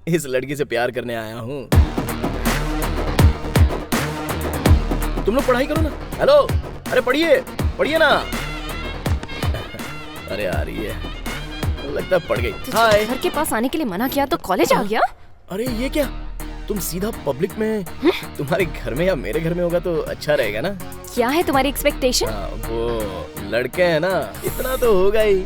इस लड़की से प्यार करने आया हूँ। तुम लोग पढ़ाई करो ना। हेलो, अरे पढ़िए पढ़िए ना। अरे आ रही है, लगता है पड़ गई। हाय। घर के पास आने के लिए मना किया तो कॉलेज आ गया। अरे ये क्या, तुम सीधा पब्लिक में? तुम्हारे घर में या मेरे घर में होगा तो अच्छा रहेगा ना। क्या है तुम्हारी एक्सपेक्टेशन? वो लड़के हैं ना, इतना तो होगा ही।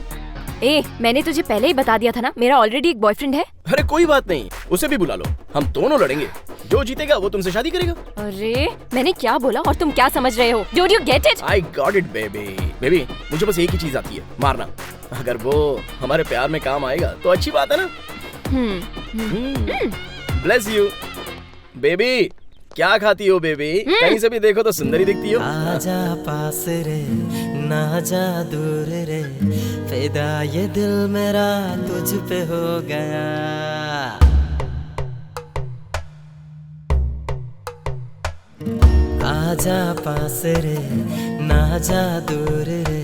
ए, मैंने तुझे पहले ही बता दिया था ना, मेरा ऑलरेडी एक बॉयफ्रेंड है। अरे कोई बात नहीं, उसे भी बुला लो, हम दोनों लड़ेंगे। जो जीतेगा वो तुमसे शादी करेगा। अरे मैंने क्या बोला और तुम क्या समझ रहे हो? Don't you get it? I got it, baby. Baby, मुझे बस एक ही चीज आती है, मारना। अगर वो हमारे प्यार में काम आएगा तो अच्छी बात है ना। Bless you, baby. क्या खाती हो बेबी? कहीं से भी देखो तो सुंदरी दिखती हो। आजा पास रे, ना जा दूर रे, फिदा ये दिल मेरा तुझ पे हो गया। आजा पास रे, ना जा दूर रे,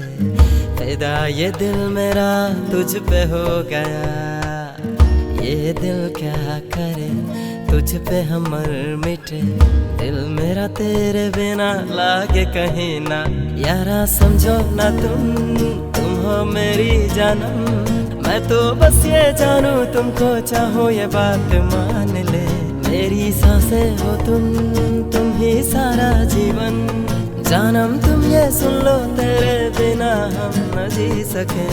फिदा ये दिल मेरा तुझ पे हो गया। ये दिल क्या करे, तुझ पे हमर मिटे, दिल मेरा तेरे बिना लागे कहीं ना। यारा समझो ना तुम हो मेरी जानम, मैं तो बस ये जानू तुमको चाहो ये बात मान ले। मेरी सांसें हो तुम ही सारा जीवन, जानम तुम ये सुन लो, तेरे बिना हम न जी सके।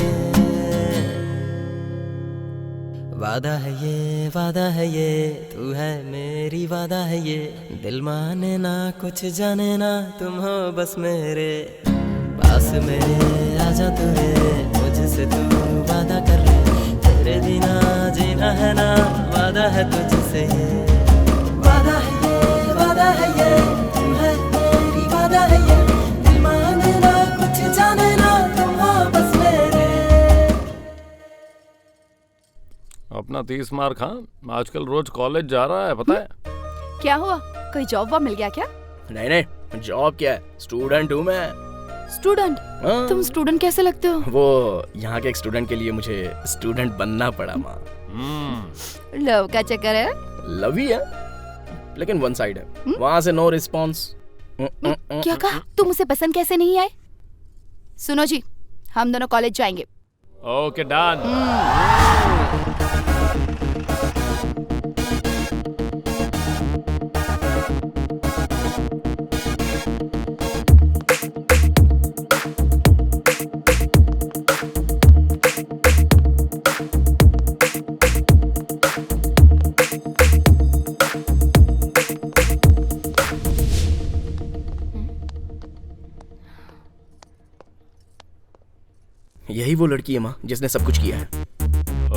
वादा है ये, वादा है ये, तू है मेरी वादा है ये। दिल माने ना कुछ जाने ना, तुम हो बस मेरे पास मेरे। आजा तू रे, मुझसे तू वादा कर ले, तेरे बिना जीना है ना, वादा है तुझसे ये। वादा है ये, वादा है ये, तू है मेरी वादा है ये। दिल माने ना कुछ जाने ना, तुम हो बस मेरे। अपना 30 मार खान आजकल रोज कॉलेज जा रहा है, पता है? क्या हुआ, कोई जॉब वॉब मिल गया क्या? नहीं नहीं, जॉब क्या है, स्टूडेंट हूँ मैं। स्टूडेंट? तुम स्टूडेंट कैसे लगते हो? वो यहाँ के एक स्टूडेंट के लिए मुझे स्टूडेंट बनना पड़ा माँ। लव का चक्कर है? लव ही है, लेकिन वन साइड है। वहाँ से नो रिस्पॉन्स। क्या कहा? तुम उसे पसंद कैसे नहीं आए? सुनो जी, हम दोनों कॉलेज जाएंगे। Okay done. यही वो लड़की है माँ जिसने सब कुछ किया है।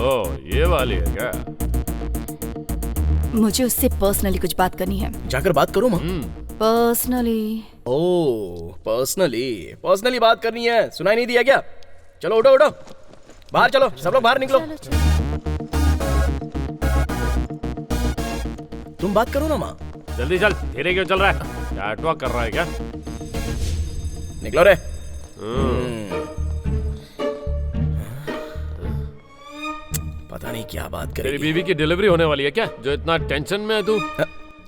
ओह, ये वाली है क्या? मुझे उससे पर्सनली कुछ बात करनी है। जाकर बात करो माँ। पर्सनली? ओह, पर्सनली बात करनी है। सुनाई नहीं दिया क्या? चलो उठो उठो, बाहर चलो, सब लोग बाहर निकलो। तुम बात करो ना माँ। जल्दी चल, धीरे क्यों चल रहा है? चैट वॉक कर रहा है क्या? निकलो रे। पता नहीं क्या बात करेगी। तेरी बीवी की डिलीवरी होने वाली है क्या, जो इतना टेंशन में है तू?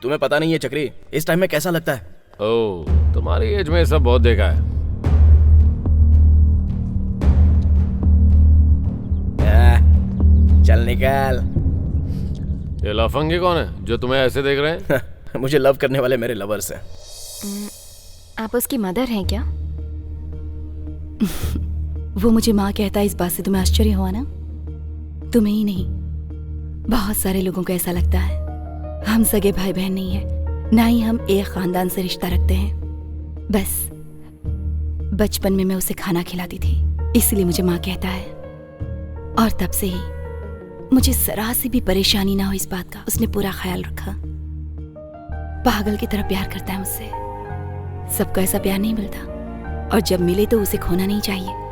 तुम्हें पता नहीं है चक्री, इस टाइम में कैसा लगता है? ओह, तुम्हारी एज में सब बहुत देखा है। चल निकल। ये लफंगे कौन है जो तुम्हें ऐसे देख रहे हैं? मुझे लव करने वाले मेरे लवर्स हैं। आप उसकी मदर हैं क्या? वो मुझे माँ कहता है, इस बात से तुम्हें आश्चर्य हुआ ना? तुम्हें ही नहीं, बहुत सारे लोगों को ऐसा लगता है। हम सगे भाई बहन नहीं है, ना ही हम एक खानदान से रिश्ता रखते हैं। बस बचपन में मैं उसे खाना खिलाती थी, इसलिए मुझे माँ कहता है। और तब से ही मुझे जरा सी भी परेशानी ना हो इस बात का, उसने पूरा ख्याल रखा। पागल की तरह प्यार करता है मुझसे। सबको ऐसा प्यार नहीं मिलता, और जब मिले तो उसे खोना नहीं चाहिए।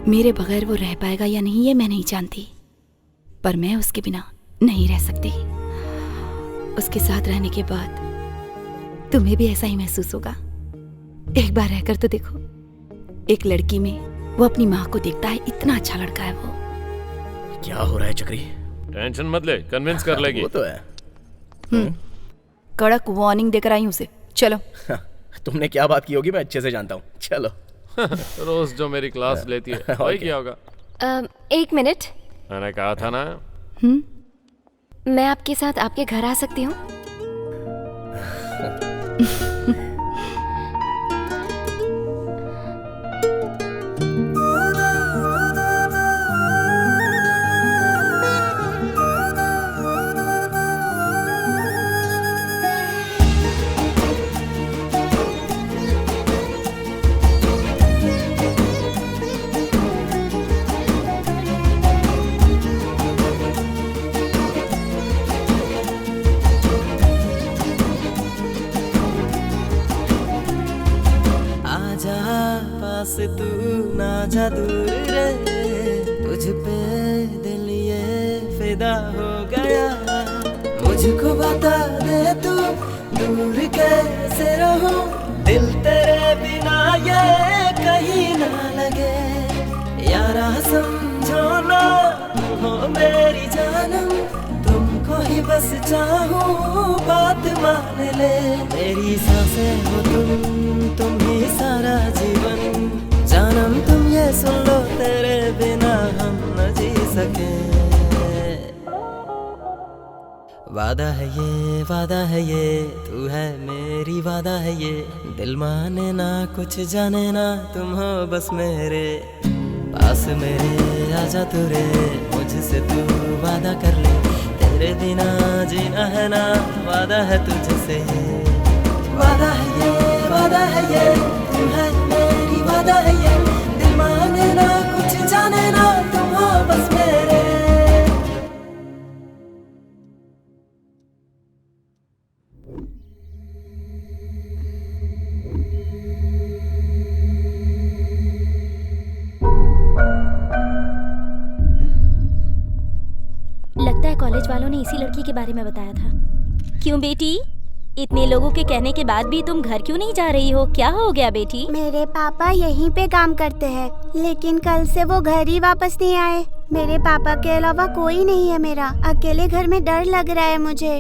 मेरे बगैर वो रह पाएगा या नहीं ये मैं नहीं जानती, पर मैं उसके बिना नहीं रह सकती। उसके साथ रहने के बाद तुम्हें भी ऐसा ही महसूस होगा। एक बार रहकर तो देखो। एक लड़की में वो अपनी माँ को देखता है, इतना अच्छा लड़का है वो। क्या हो रहा है चक्री? टेंशन मत ले, कन्विंस कर लेगी। वो तो है। कड़क वार्निंग देकर आई उसे। चलो। तुमने क्या बात की होगी मैं अच्छे से जानता हूँ। चलो। रोज जो मेरी क्लास लेती है वही क्या होगा? 1 मिनट। मैंने कहा था ना। मैं आपके साथ आपके घर आ सकती हूँ? पास तू ना जा दूर रे, तुझ पे दिल ये फिदा हो गया। मुझको बता दे तू दूर कैसे रहूं, दिल तेरे बिना ये कहीं ना लगे। यारा समझो ना हो मेरी जानम, तुमको ही बस चाहूं बात मान ले। मेरी सांसें हो तुम ही सारा जीवन। जानम तुम ये सुन लो, तेरे बिना हम न जी सके। वादा है ये तू है मेरी वादा है ये, दिल माने ना कुछ जाने ना, तुम हो बस मेरे पास मेरे, आजा तू रे मुझसे तू वादा कर ले, तेरे बिना जीना है ना, वादा है तुझसे। वादा है ये तू है मेरी वादा है ये, दिल माने ना कुछ जाने ना, तुम हो बस मेरे। लगता है कॉलेज वालों ने इसी लड़की के बारे में बताया था। क्यों बेटी, इतने लोगों के कहने के बाद भी तुम घर क्यों नहीं जा रही हो? क्या हो गया बेटी? मेरे पापा यहीं पे काम करते हैं, लेकिन कल से वो घर ही वापस नहीं आए। मेरे पापा के अलावा कोई नहीं है मेरा, अकेले घर में डर लग रहा है मुझे।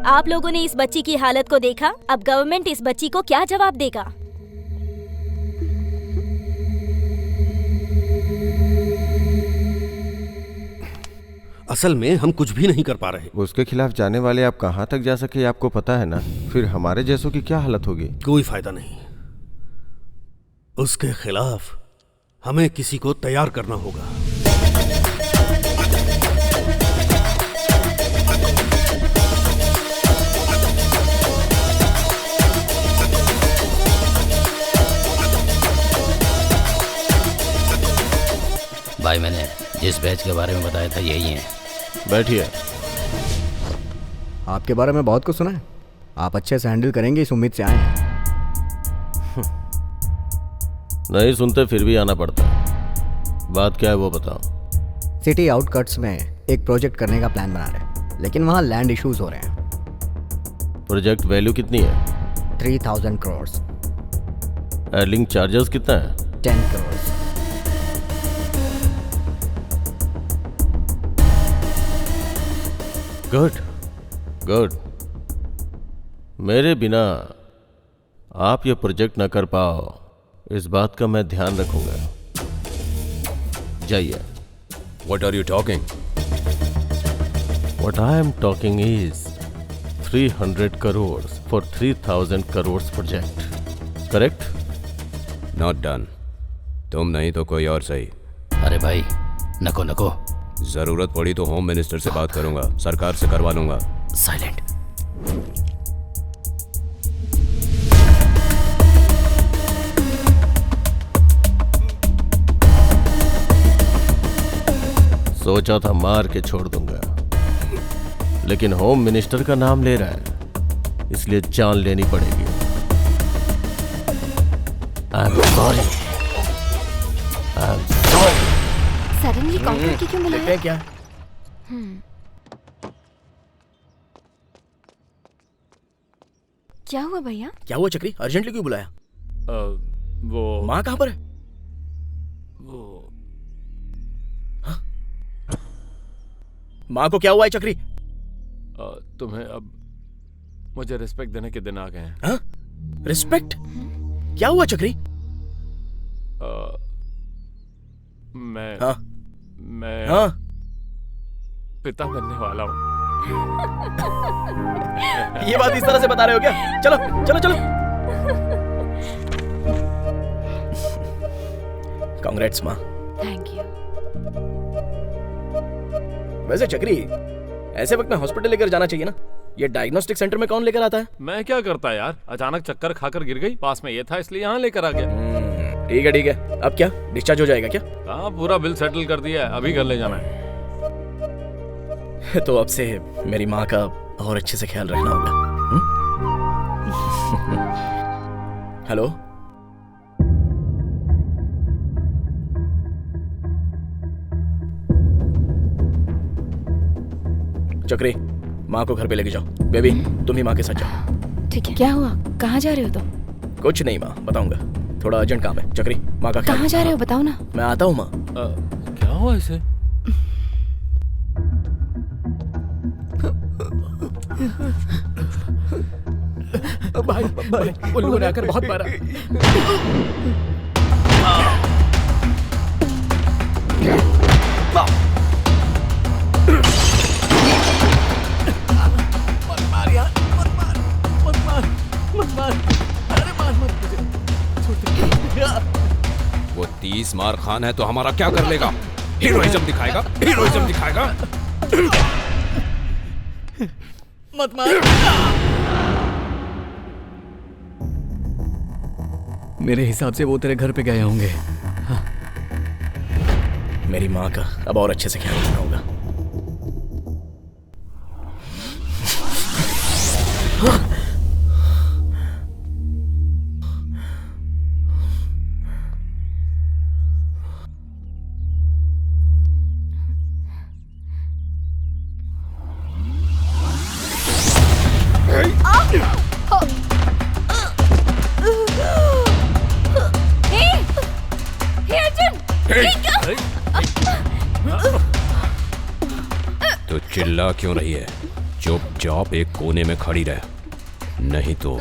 आप लोगों ने इस बच्ची की हालत को देखा, अब गवर्नमेंट इस बच्ची को क्या जवाब देगा? असल में हम कुछ भी नहीं कर पा रहे। उसके खिलाफ जाने वाले आप कहाँ तक जा सके आपको पता है ना, फिर हमारे जैसों की क्या हालत होगी? कोई फायदा नहीं, उसके खिलाफ हमें किसी को तैयार करना होगा। भाई मैंने जिस बैच के बारे में बताया था यही है। बैठिए। आपके बारे में बहुत कुछ सुना है, आप अच्छे से हैंडल करेंगे इस उम्मीद से आए हैं। नहीं सुनते फिर भी आना पड़ता। बात क्या है वो बताओ। सिटी आउटकट्स में एक प्रोजेक्ट करने का प्लान बना रहे हैं, लेकिन वहाँ लैंड इश्यूज हो रहे हैं। प्रोजेक्ट वैल्यू कितनी है? 3000 करोड़। एयरलिंक चार्जेस कितना है? 10 करोड़। गुड। मेरे बिना आप ये प्रोजेक्ट न कर पाओ, इस बात का मैं ध्यान रखूंगा। जाइए। What are you talking? What I am talking is 300 crores for 3000 crores project. Correct? Not done. तुम नहीं तो कोई और सही। अरे भाई नको। जरूरत पड़ी तो होम मिनिस्टर से बात करूंगा, सरकार से करवा लूंगा। साइलेंट। सोचा था मार के छोड़ दूंगा, लेकिन होम मिनिस्टर का नाम ले रहा है, इसलिए जान लेनी पड़ेगी। I am sorry. Suddenly counter की क्यों बुलाया? क्या? क्या हुआ भैया? क्या हुआ चक्री? अर्जेंटली क्यों बुलाया? वो माँ कहाँ पर है? वो माँ को क्या हुआ है चक्री? तुम्हें अब मुझे रिस्पेक्ट देने के दिन आ गए हैं। हाँ? रिस्पेक्ट? क्या हुआ चक्री? मैं हाँ? पिता बनने वाला हूँ। ये बात इस तरह से बता रहे हो क्या? चलो। कांग्रेट्स माँ। Thank you. वैसे चक्री, ऐसे वक्त में हॉस्पिटल लेकर जाना चाहिए ना। ये डायग्नोस्टिक सेंटर में कौन लेकर आता है? मैं क्या करता यार, अचानक चक्कर खाकर गिर गई, पास में ये था इसलिए यहाँ लेकर आ गया। ठीक है। अब क्या डिस्चार्ज हो जाएगा क्या? हाँ, पूरा बिल सेटल कर दिया है, अभी घर ले जाना है। तो अब से मेरी माँ का और अच्छे से ख्याल रखना होगा। हेलो, चक्री, माँ को घर पे लेके जाओ। बेबी तुम ही माँ के साथ जाओ। ठीक है। क्या हुआ, कहाँ जा रहे हो तुम? कुछ नहीं माँ, बताऊंगा, थोड़ा अर्जेंट काम है। चक्री, माँ का कहाँ जा रहे हो बताओ ना। मैं आता हूँ माँ। क्या हुआ इसे? भाई उन लोगों ने आकर बहुत मारा। तीसमार खान है तो हमारा क्या कर लेगा? हीरोइज्म दिखाएगा, हीरोइज्म दिखाएगा। मत मार। मेरे हिसाब से वो तेरे घर पे गए होंगे। हाँ। मेरी माँ का अब और अच्छे से ख्याल रखना होगा। तो चिल्ला क्यों रही है? चुपचाप एक कोने में खड़ी रह, नहीं तो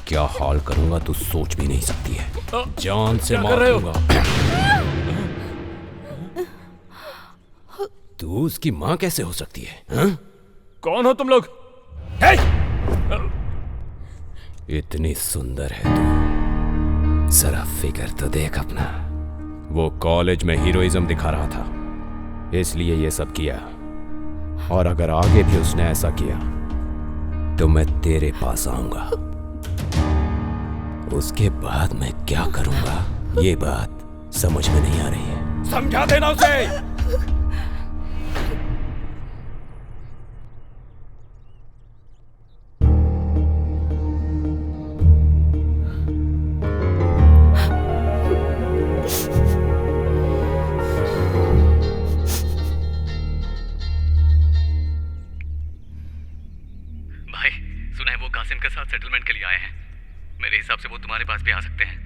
क्या हाल करूंगा तू सोच भी नहीं सकती है। जान से मार दूंगा। तू उसकी माँ कैसे हो सकती है? हा? कौन हो तुम लोग? इतनी सुंदर है तू, जरा फिकर तो देख अपना। वो कॉलेज में हीरोइज्म दिखा रहा था, इसलिए ये सब किया। और अगर आगे भी उसने ऐसा किया तो मैं तेरे पास आऊंगा। उसके बाद मैं क्या करूंगा ये बात समझ में नहीं आ रही है। समझा देना उसे। के साथ सेटलमेंट के लिए आए हैं। मेरे हिसाब से वो तुम्हारे पास भी आ सकते हैं।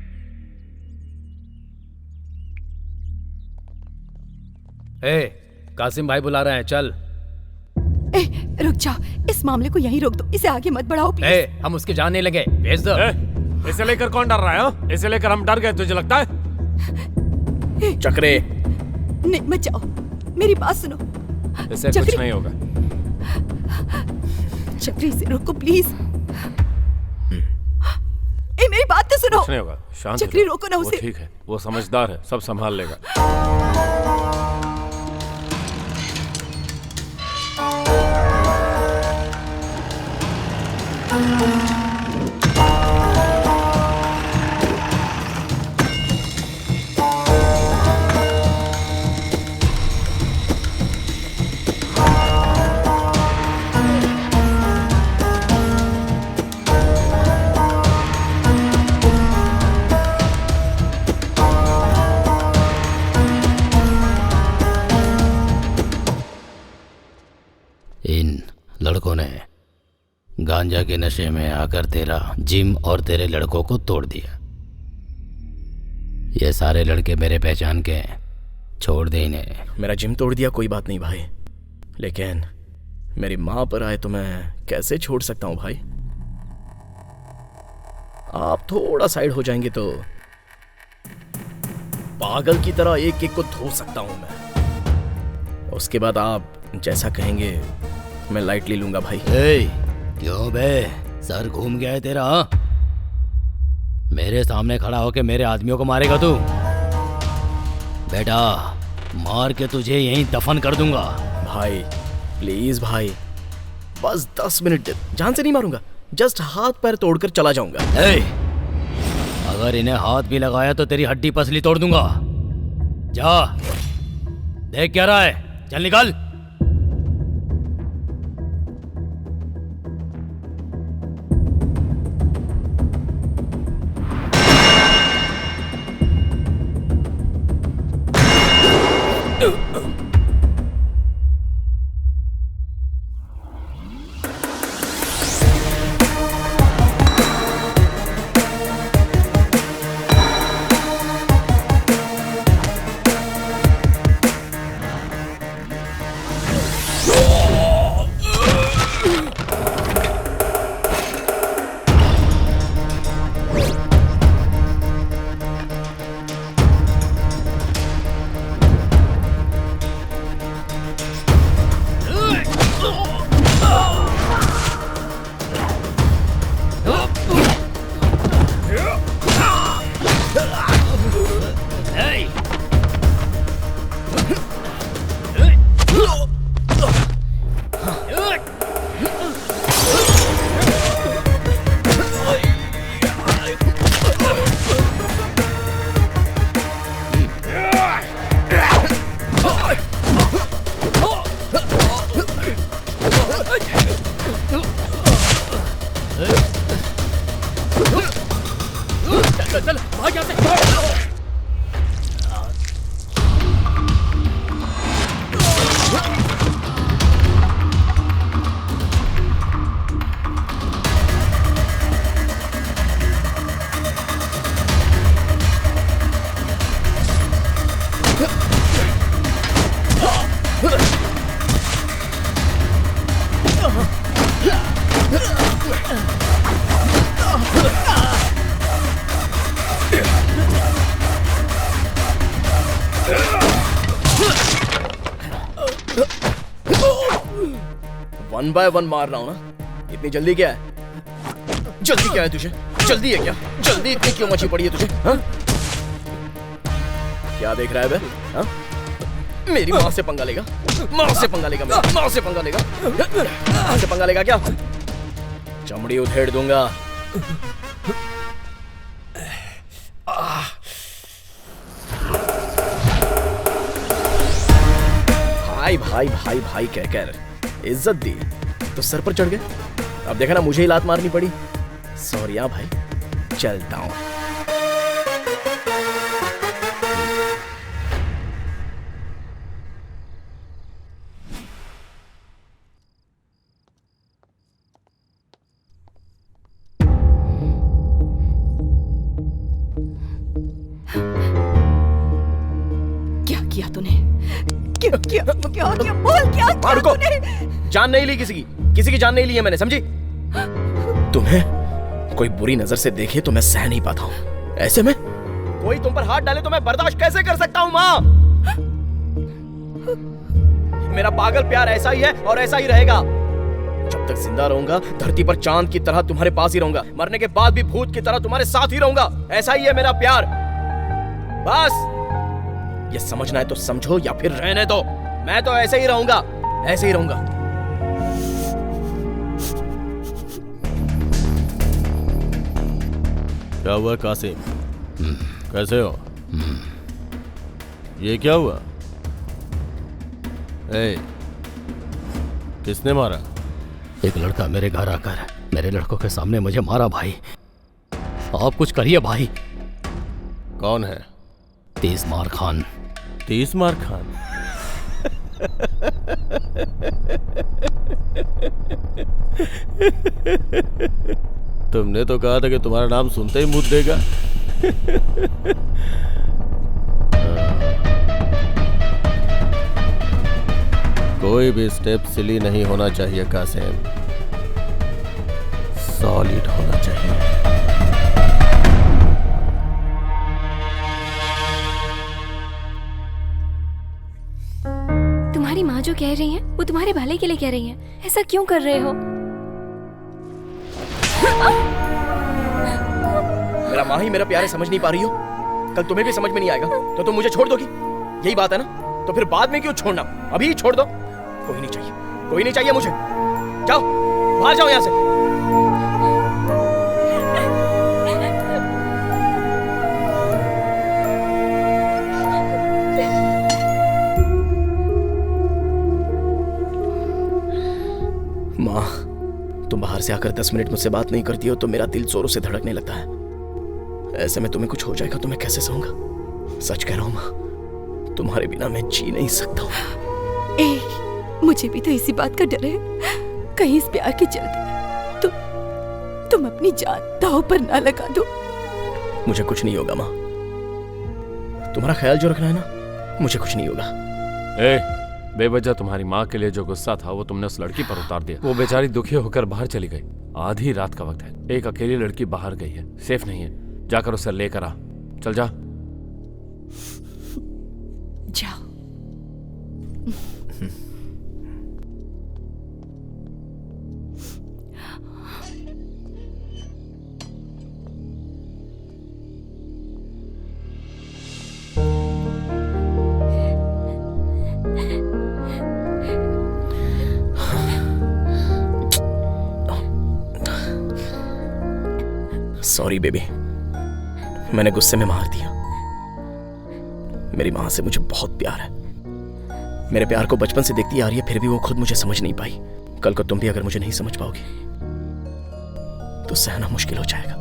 कासिम भाई बुला रहे हैं, चल। रुक जाओ, इस मामले को यहीं रोक दो, इसे आगे मत बढ़ाओ प्लीज। हम उसके जाने लगे, भेज दो। इसे लेकर कौन डर रहा है? इसे लेकर हम डर गए, तुझे लगता है? चक्रे नहीं, मत जाओ, मेरी बात सुनो। इसे कुछ नहीं होगा। चक्री से रोको प्लीज। मेरी बात तो सुनो। कुछ नहीं होगा, शांत चक्री रोको ना उसे। वो ठीक है, वो समझदार है, सब संभाल लेगा। इन लड़कों ने गांजा के नशे में आकर तेरा जिम और तेरे लड़कों को तोड़ दिया। ये सारे लड़के मेरे पहचान के हैं, छोड़ दे इन्हें। मेरा जिम तोड़ दिया कोई बात नहीं भाई, लेकिन मेरी माँ पर आए तो मैं कैसे छोड़ सकता हूँ भाई। आप थोड़ा साइड हो जाएंगे तो पागल की तरह एक एक को धो सकता हूँ मैं। उसके बाद आप जैसा कहेंगे मैं लाइटली लूंगा भाई। क्यों बे, सर घूम गया है तेरा? मेरे सामने खड़ा होके मेरे आदमियों को मारेगा तू? बेटा मार के तुझे यहीं दफन कर दूंगा। भाई प्लीज भाई, बस 10 मिनट दे, जान से नहीं मारूंगा, जस्ट हाथ पैर तोड़कर चला जाऊंगा। अगर इन्हें हाथ भी लगाया तो तेरी हड्डी पसली तोड़ दूंगा। जा देख क्या रहा है, चल निकल। 1 बाय 1 मार रहा हूं ना। इतनी जल्दी क्या है? जल्दी क्या है तुझे? जल्दी है क्या? जल्दी इतनी क्यों मची पड़ी है तुझे? हाँ? क्या देख रहा है बे? हाँ? मेरी माँ से पंगा लेगा? माँ से पंगा लेगा? मेरी माँ से पंगा लेगा? माँ से पंगा लेगा क्या? चमड़ी उधेड़ दूंगा। भाई भाई भाई भाई कहकर इज्जत दी तो सर पर चढ़ गए। अब देखा ना, मुझे ही लात मारनी पड़ी। सॉरी भाई, चलता हूं। क्या किया तूने? क्या किया? क्या किया? बोल, क्या किया रुको। तूने? जान नहीं ली किसी की जान नहीं ली है मैंने, समझी? तुम्हें कोई बुरी नजर से देखे तो मैं सह नहीं पाता हूँ। ऐसे में कोई तुम पर हाथ डाले तो मैं बर्दाश्त कैसे कर सकता हूँ माँ? मेरा पागल प्यार ऐसा ही है और ऐसा ही रहेगा। जब तक जिंदा रहूंगा धरती पर चांद की तरह तुम्हारे पास ही रहूंगा, मरने के बाद भी भूत की तरह तुम्हारे साथ ही रहूंगा। ऐसा ही है मेरा प्यार। बस ये समझना है तो समझो या फिर रहने दो। मैं तो ऐसे ही रहूंगा, ऐसे ही रहूंगा। क्या हुआ कासिम? कैसे हो? ये क्या हुआ? किसने मारा? एक लड़का मेरे घर आकर मेरे लड़कों के सामने मुझे मारा भाई। आप कुछ करिए भाई। कौन है? 30 मार खान। 30 मार खान? तुमने तो कहा था कि तुम्हारा नाम सुनते ही मुँह देगा। कोई भी स्टेप सिली नहीं होना चाहिए कासिम, सॉलिड होना चाहिए। तुम्हारी माँ जो कह रही है वो तुम्हारे भले के लिए कह रही है। ऐसा क्यों कर रहे हो? मेरा माँ ही मेरा प्यार है, समझ नहीं पा रही हो? कल तुम्हें भी समझ में नहीं आएगा तो तुम मुझे छोड़ दोगी? यही बात है ना? तो फिर बाद में क्यों छोड़ना? अभी ही छोड़ दो। कोई नहीं चाहिए, कोई नहीं चाहिए मुझे। जाओ, बाहर जाओ यहाँ से। माँ, तुम बाहर से आकर 10 मिनट मुझसे बात नहीं करती हो तो मेरा दिल जोरों से धड़कने लगता है। ऐसे में तुम्हें कुछ हो जाएगा तो मैं कैसे सहूंगा? सच कह रहा हूँ माँ, तुम्हारे बिना मैं जी नहीं सकता हूँ। मुझे भी तो इसी बात का डर है, कहीं इस प्यार के चलते तुम अपनी जान दांव पर ना लगा दो। मुझे कुछ नहीं होगा माँ, तुम्हारा ख्याल जो रखना है ना, मुझे कुछ नहीं होगा। बेवजह तुम्हारी माँ के लिए जो गुस्सा था वो तुमने उस लड़की पर उतार दिया। वो बेचारी दुखी होकर बाहर चली गई। आधी रात का वक्त है, एक अकेली लड़की बाहर गई है, सेफ नहीं है। जाकर उसे लेकर आ। चल जा। जाओ। सॉरी बेबी, मैंने गुस्से में मार दिया। मेरी माँ से मुझे बहुत प्यार है। मेरे प्यार को बचपन से देखती आ रही है, फिर भी वो खुद मुझे समझ नहीं पाई। कल को तुम भी अगर मुझे नहीं समझ पाओगी तो सहना मुश्किल हो जाएगा।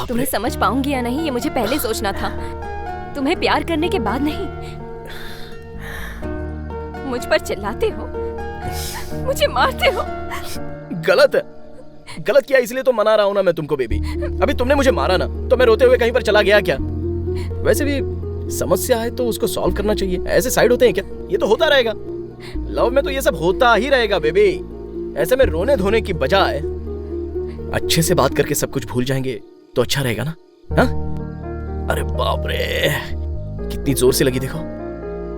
तुम्हें समझ पाऊंगी या नहीं ये मुझे पहले सोचना था, तुम्हें प्यार करने के बाद नहीं। मुझ पर चिल्लाते हो, मुझे मारते हो। गलत है, गलत किया इसलिए तो मना रहा हूं ना मैं तुमको बेबी। अभी तुमने मुझे मारा ना तो मैं रोते हुए कहीं पर चला गया क्या? वैसे भी समस्या है तो उसको सॉल्व करना चाहिए। ऐसे साइड होते हैं क्या? ये तो होता रहेगा, लव में तो ये सब होता ही रहेगा बेबी। ऐसे में रोने धोने की बजाय अच्छे से बात करके सब कुछ भूल जाएंगे तो अच्छा रहेगा ना? हाँ? अरे बाप रे, कितनी जोर से लगी देखो।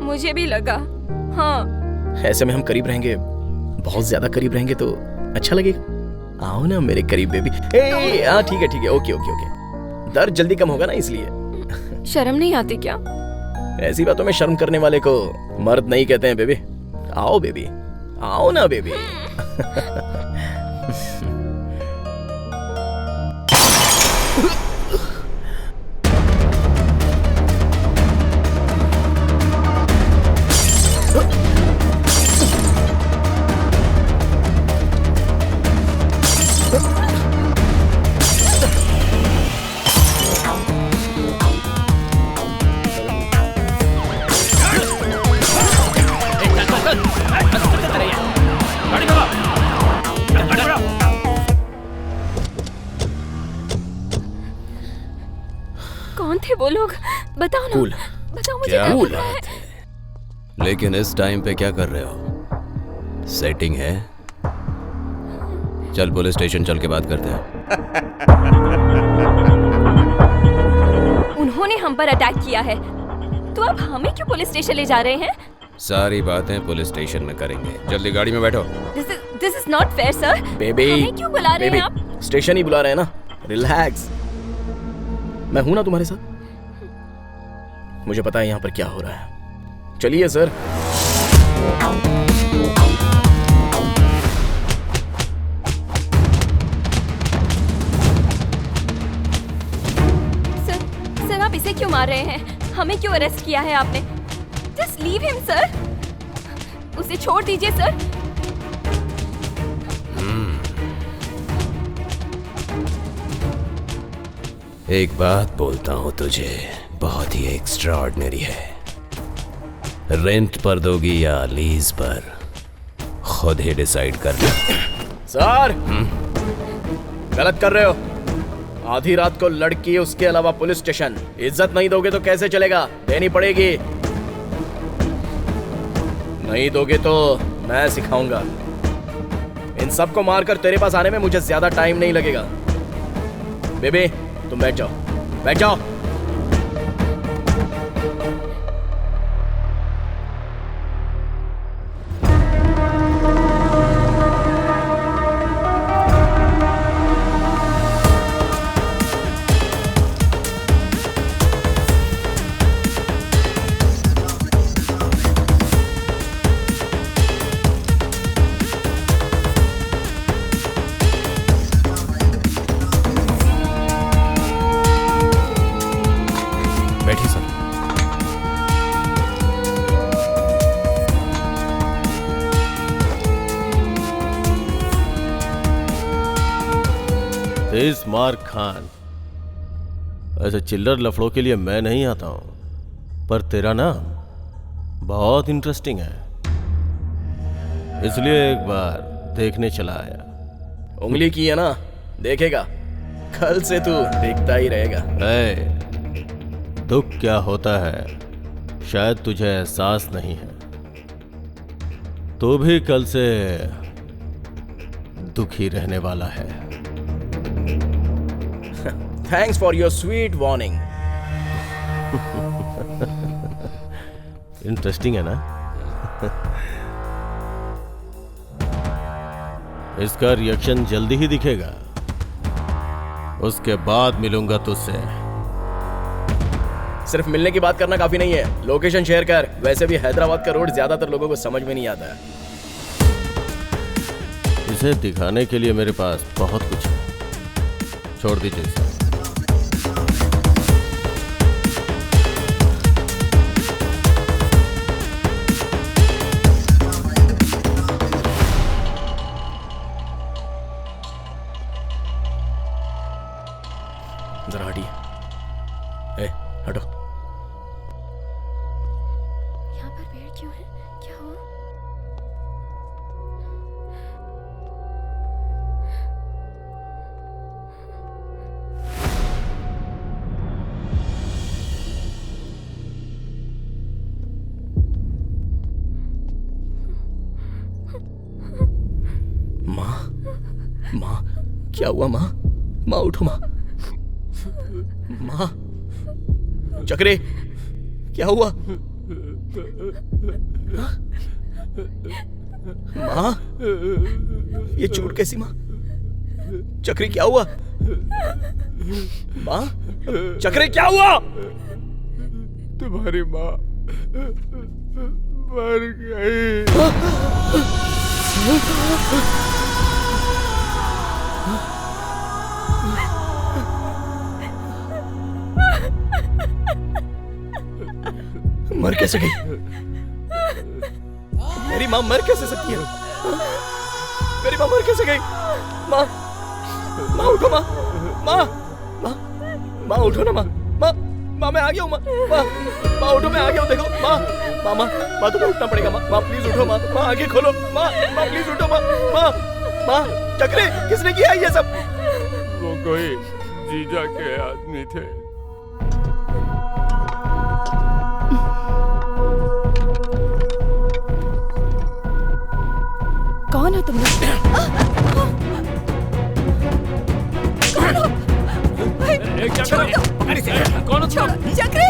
मुझे भी लगा। हाँ, ऐसे में हम करीब रहेंगे, बहुत ज्यादा करीब रहेंगे तो अच्छा लगेगा। आओ ना मेरे करीब बेबी। हाँ ठीक है ठीक है, ओके ओके ओके। दर्द जल्दी कम होगा ना इसलिए। शर्म नहीं आती क्या? ऐसी बातों में शर्म करने वाले को मर्द नहीं कहते हैं बेबी। आओ बेबी, आओ ना बेबी। कौन थे वो लोग? बताओ ना। बताओ मुझे। क्या बात है? लेकिन इस टाइम पे क्या कर रहे हो? सेटिंग है? चल पुलिस स्टेशन चल के बात करते हैं। उन्होंने हम पर अटैक किया है, तो अब हमें क्यों पुलिस स्टेशन ले जा रहे हैं? सारी बातें पुलिस स्टेशन में करेंगे। जल्दी गाड़ी में बैठो। This is not fair, sir. Baby, हमें क्यों बुला रहे हैं आप? स्टेशन ही बुला रहे हैं ना। रिलैक्स, मैं हूं ना तुम्हारे साथ। मुझे पता है यहाँ पर क्या हो रहा है। चलिए सर। सर आप इसे क्यों मार रहे हैं? हमें क्यों अरेस्ट किया है आपने? Just leave him, sir. उसे छोड़ दीजिए सर। एक बात बोलता हूँ तुझे, बहुत ही एक्स्ट्राऑर्डिनरी है। रेंट पर दोगी या लीज पर, खुद ही डिसाइड कर लो। सर, गलत कर रहे हो। आधी रात को लड़की, उसके अलावा पुलिस स्टेशन। इज्जत नहीं दोगे तो कैसे चलेगा? देनी पड़ेगी। नहीं दोगे तो मैं सिखाऊंगा। इन सबको मारकर तेरे पास आने में मुझे ज्यादा टाइम नहीं लगेगा। बेबी तुम बैठ जाओ, बैठ जाओ। मार्क खान, ऐसे चिल्लर लफड़ों के लिए मैं नहीं आता हूं, पर तेरा नाम बहुत इंटरेस्टिंग है, इसलिए एक बार देखने चला आया। उंगली की है ना, देखेगा। कल से तू देखता ही रहेगा। दुख क्या होता है शायद तुझे एहसास नहीं है। तू भी कल से दुखी रहने वाला है। Thanks for your sweet warning. Interesting है ना? इसका रिएक्शन जल्दी ही दिखेगा। उसके बाद मिलूंगा तुझसे। सिर्फ मिलने की बात करना काफी नहीं है, लोकेशन शेयर कर। वैसे भी हैदराबाद का रोड ज्यादातर लोगों को समझ में नहीं आता है। इसे दिखाने के लिए मेरे पास बहुत कुछ है। छोड़ दीजिए इसे। जरा हटिए। ए, हटो। यहाँ पर पेड़ क्यों है? क्या हुआ? माँ, क्या हुआ माँ? माँ उठो माँ। माँ, चक्रे क्या हुआ? माँ, ये चोट कैसी माँ? चक्रे क्या हुआ? माँ, चक्रे क्या हुआ? तुम्हारी माँ मर गई। मर कैसे गई? मेरी माँ मर कैसे सकती है? मेरी माँ मर कैसे गई? माँ, माँ उठो माँ, माँ, माँ, माँ उठो ना माँ, माँ, माँ मैं आ गया हूँ माँ, माँ, माँ उठो मैं आ गया हूँ देखो माँ, माँ, माँ, माँ तुम्हें उठना पड़ेगा माँ, माँ प्लीज उठो माँ, माँ आगे खोलो माँ, माँ प्लीज उठो माँ, माँ, माँ, चक्रे किसने किया ये सब? वो कोई जीजा के आदमी थे। कौन हो तुम लोग? कौन हो? छोड़ दो। कौन हो तुम? चक्री!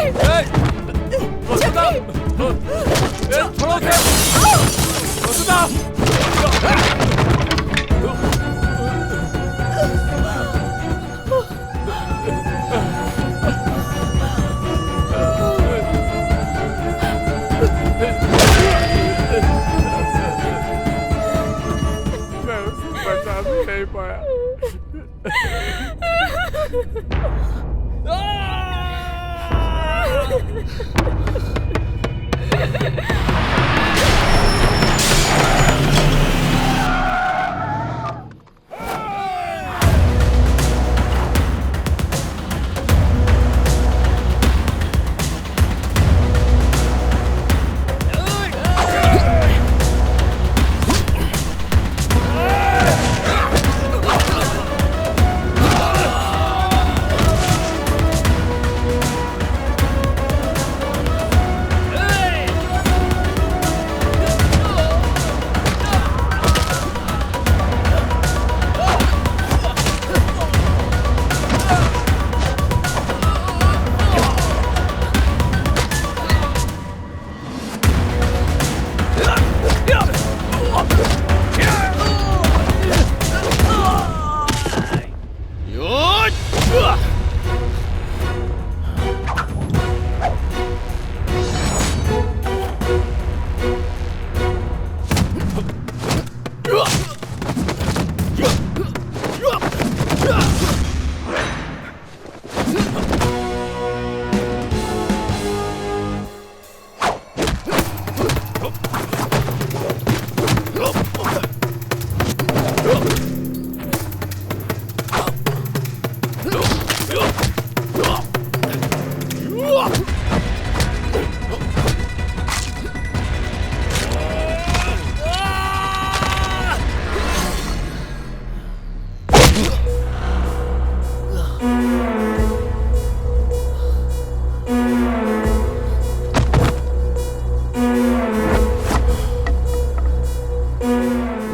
मैं उसे बचा भी नहीं पाया।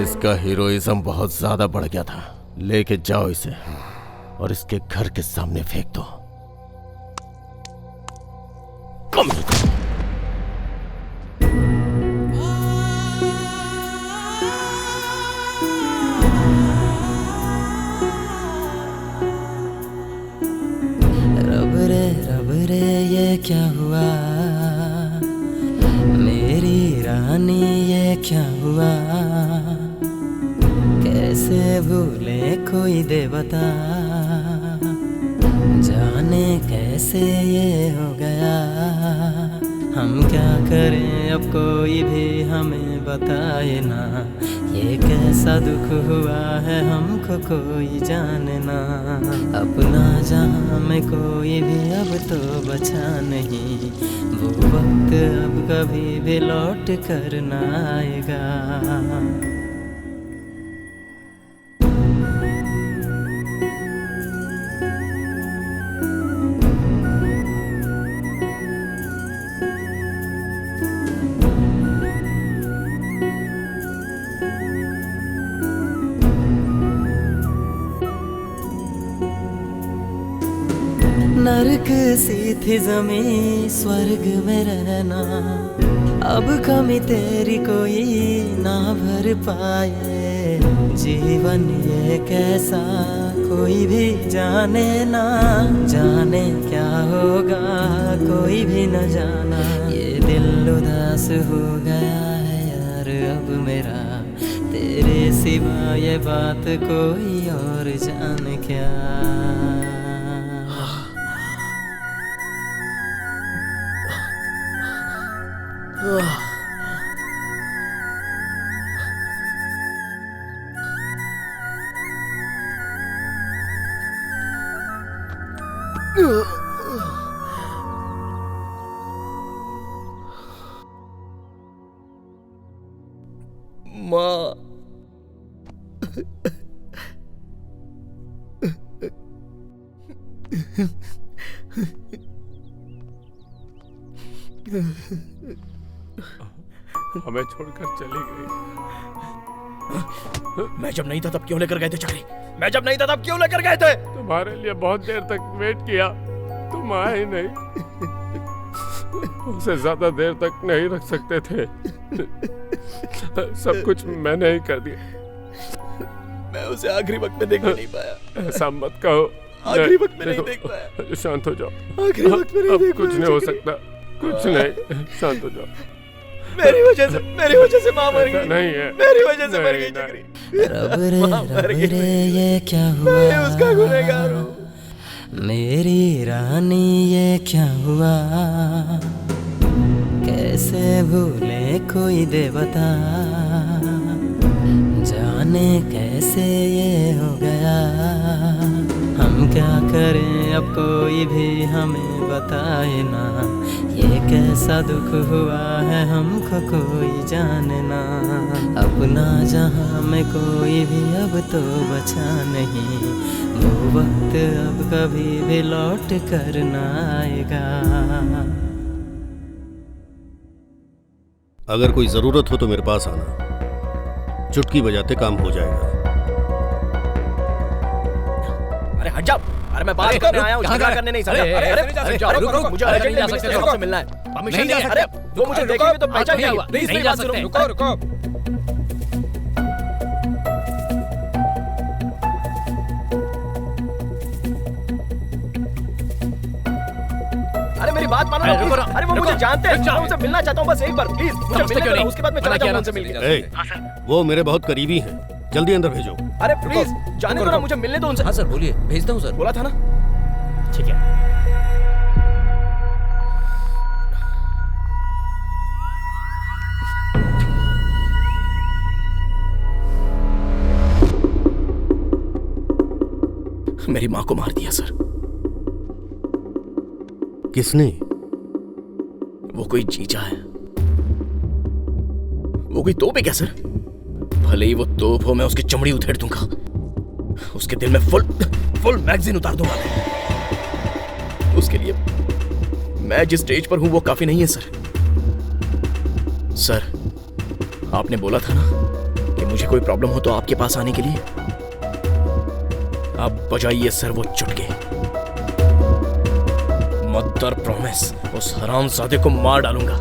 इसका हीरोइज्म बहुत ज्यादा बढ़ गया था। लेके जाओ इसे और इसके घर के सामने फेंक दो। रब रे ये क्या हुआ, मेरी रानी ये क्या हुआ, कैसे भूले कोई दे बता, जाने कैसे ये हो गया, हम क्या करें अब कोई भी हमें बताए ना, ये कैसा दुख हुआ है हमको कोई जाने ना, अपना जहां में कोई भी अब तो बचा नहीं, वो वक्त अब कभी भी लौट कर ना आएगा। नर्क सी थी जमीन स्वर्ग में रहना, अब कमी तेरी कोई ना भर पाए। जीवन ये कैसा कोई भी जाने ना जाने, क्या होगा कोई भी न जाना। ये दिल उदास हो गया है यार अब मेरा, तेरे सिवा ये बात कोई और जाने क्या। माँ, हमें छोड़कर चली गई। मैं जब नहीं था तब क्यों लेकर गए थे चक्री? मैं जब नहीं था तब क्यों लेकर गए थे? तुम्हारे लिए बहुत देर तक वेट किया, तुम आए नहीं। उसे ज्यादा देर तक नहीं रख सकते थे। सब कुछ मैंने ही कर दिया। मैं उसे आखिरी वक्त में देख नहीं पाया। ऐसा मत कहो। आखिरी वक्त में नहीं देख पाया। शांत हो जाओ। आखिरी वक्त में नहीं देख पाया। कुछ नहीं हो सकता, कुछ नहीं। शांत हो जाओ। मेरी वजह से माँ मर गई। नहीं है, मेरी वजह से मर गई चक्री। रब रे ये क्या हुआ, मैं उसका गुनहगार हूँ। मेरी रानी ये क्या हुआ, कैसे भूले कोई दे बता, जाने कैसे ये हो गया। हम क्या करें अब कोई भी हमें बताए ना, ये कैसा दुख हुआ है हमको कोई जाने ना। अपना जहां में कोई भी अब तो बचा नहीं, वो वक्त अब कभी भी लौट कर ना आएगा। अगर कोई जरूरत हो तो मेरे पास आना, चुटकी बजाते काम हो जाएगा। अरे हट जाओ। अरे मैं बात करने आया हूँ, झगड़ा करने नहीं। अरे मुझे अर्जेंट मिनिस्टर से मिलना है। नहीं जा सकते। वो मुझे देखेंगे तो पहचान जाएगा। प्लीज नहीं जा सकते। रुको। अरे मेरी बात मानो। अरे वो मुझे जानते हैं, मैं उनसे मिलना चाहता हूँ बस एक बार प्लीज। मुझे मिलने दो, उसके बाद मैं चला जाऊंगा उनसे मिलने। वो मेरे बहुत करीबी हैं, जल्दी अंदर भेजो। अरे प्लीज जाने दो ना, मुझे मिलने दो उनसे। हाँ सर बोलिए, भेजता हूँ सर। बोला था ना। ठीक है। मेरी माँ को मार दिया सर। किसने? वो कोई जीजा है। वो कोई तोप है क्या सर? भले ही वो तोप हो, मैं उसकी चमड़ी उधेड़ दूंगा। उसके दिल में फुल मैगजीन उतार दूंगा। उसके लिए मैं जिस स्टेज पर हूं वो काफी नहीं है सर। सर आपने बोला था ना कि मुझे कोई प्रॉब्लम हो तो आपके पास आने के लिए। आप बजाइए सर वो चुटके। मदर प्रॉमिस उस हरामजादे को मार डालूंगा।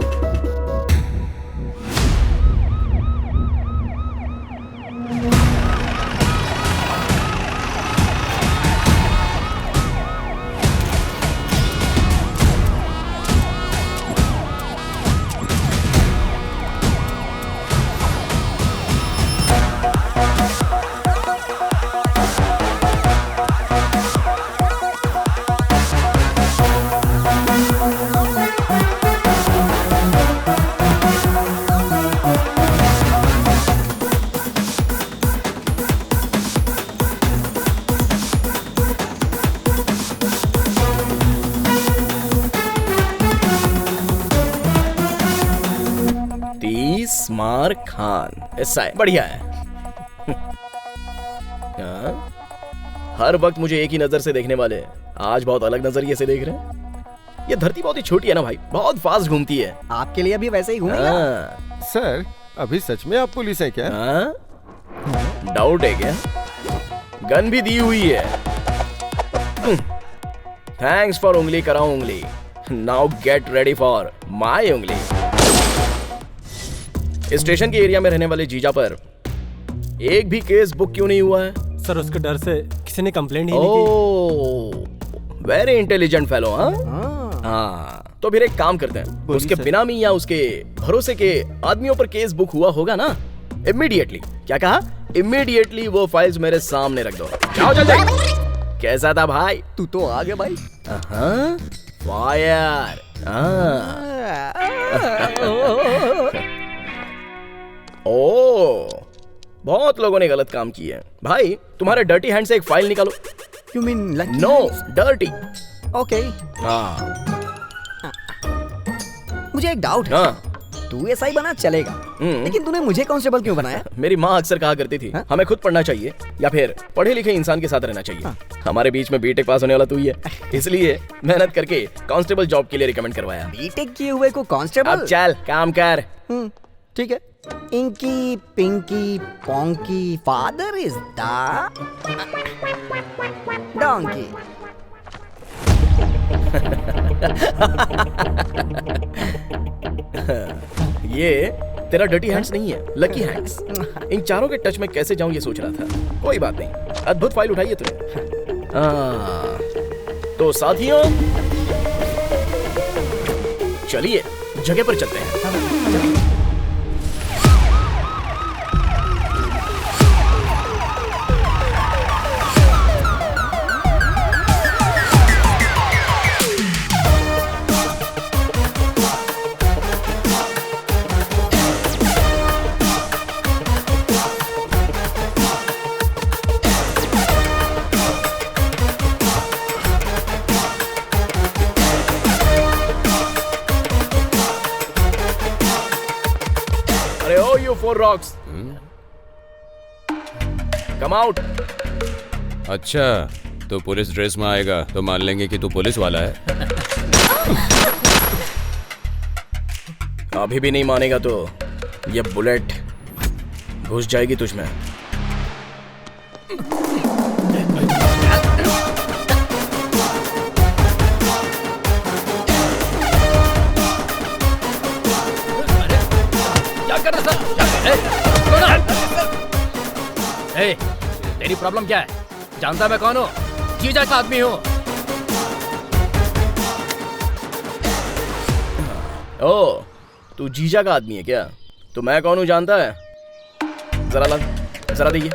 मार खान ऐसा है, बढ़िया है। हर वक्त मुझे एक ही नजर से देखने वाले आज बहुत अलग नजरिए से देख रहे हैं। ये धरती बहुत ही छोटी है ना भाई, बहुत फास्ट घूमती है। आपके लिए भी वैसे ही घूमेगा। सर अभी सच में आप पुलिस हैं क्या? डाउट है क्या? गन भी दी हुई है। थैंक्स फॉर उंगली कराऊं उंगली। Now get ready for my उंगली। स्टेशन के एरिया में रहने वाले जीजा पर एक भी केस बुक क्यों नहीं हुआ है? सर उसके डर से किसी ने कंप्लेंट ही नहीं की। Very intelligent fellow. हाँ तो फिर एक काम करते हैं, उसके बिनामी या उसके भरोसे के आदमियों पर केस बुक हुआ होगा ना, इमीडिएटली, क्या कहा, इमीडिएटली वो फाइल्स मेरे सामने रख दो। जाओ जल्दी। कैसा था भाई? तू तो आ गया भाई। फायर। ओ बहुत लोगों ने गलत काम किया है भाई। तुम्हारे डर्टी हैंड से एक फाइल निकालो। You mean like no dirty. Okay. हाँ मुझे एक डाउट है। तू एसआई बना चलेगा, लेकिन तूने मुझे कांस्टेबल क्यों बनाया? मेरी माँ अक्सर कहा करती थी हमें खुद पढ़ना चाहिए या फिर पढ़े लिखे इंसान के साथ रहना चाहिए। हमारे बीच में बीटेक पास होने वाला तू ही है, इसलिए मेहनत करके कांस्टेबल जॉब के लिए रिकमेंड करवाया। बीटेक किए हुए को कांस्टेबल? अब चल काम कर। ठीक है। Inky pinky ponky father is the donkey. ये तेरा डर्टी हैंड्स नहीं है, लकी हैंड्स। इन चारों के टच में कैसे जाऊं ये सोच रहा था। कोई बात नहीं, अद्भुत फाइल उठाई है तूने। तो साथियों चलिए जगह पर चलते हैं। Four rocks. Come out. अच्छा तो पुलिस ड्रेस में आएगा तो मान लेंगे कि तू पुलिस वाला है। अभी भी नहीं मानेगा तो ये बुलेट घुस जाएगी तुझमें। तेरी प्रॉब्लम क्या है? जानता मैं कौन हूँ? जीजा का आदमी हूँ। ओ तू जीजा का आदमी है क्या? तो मैं कौन हूँ जानता है? जरा देखिए।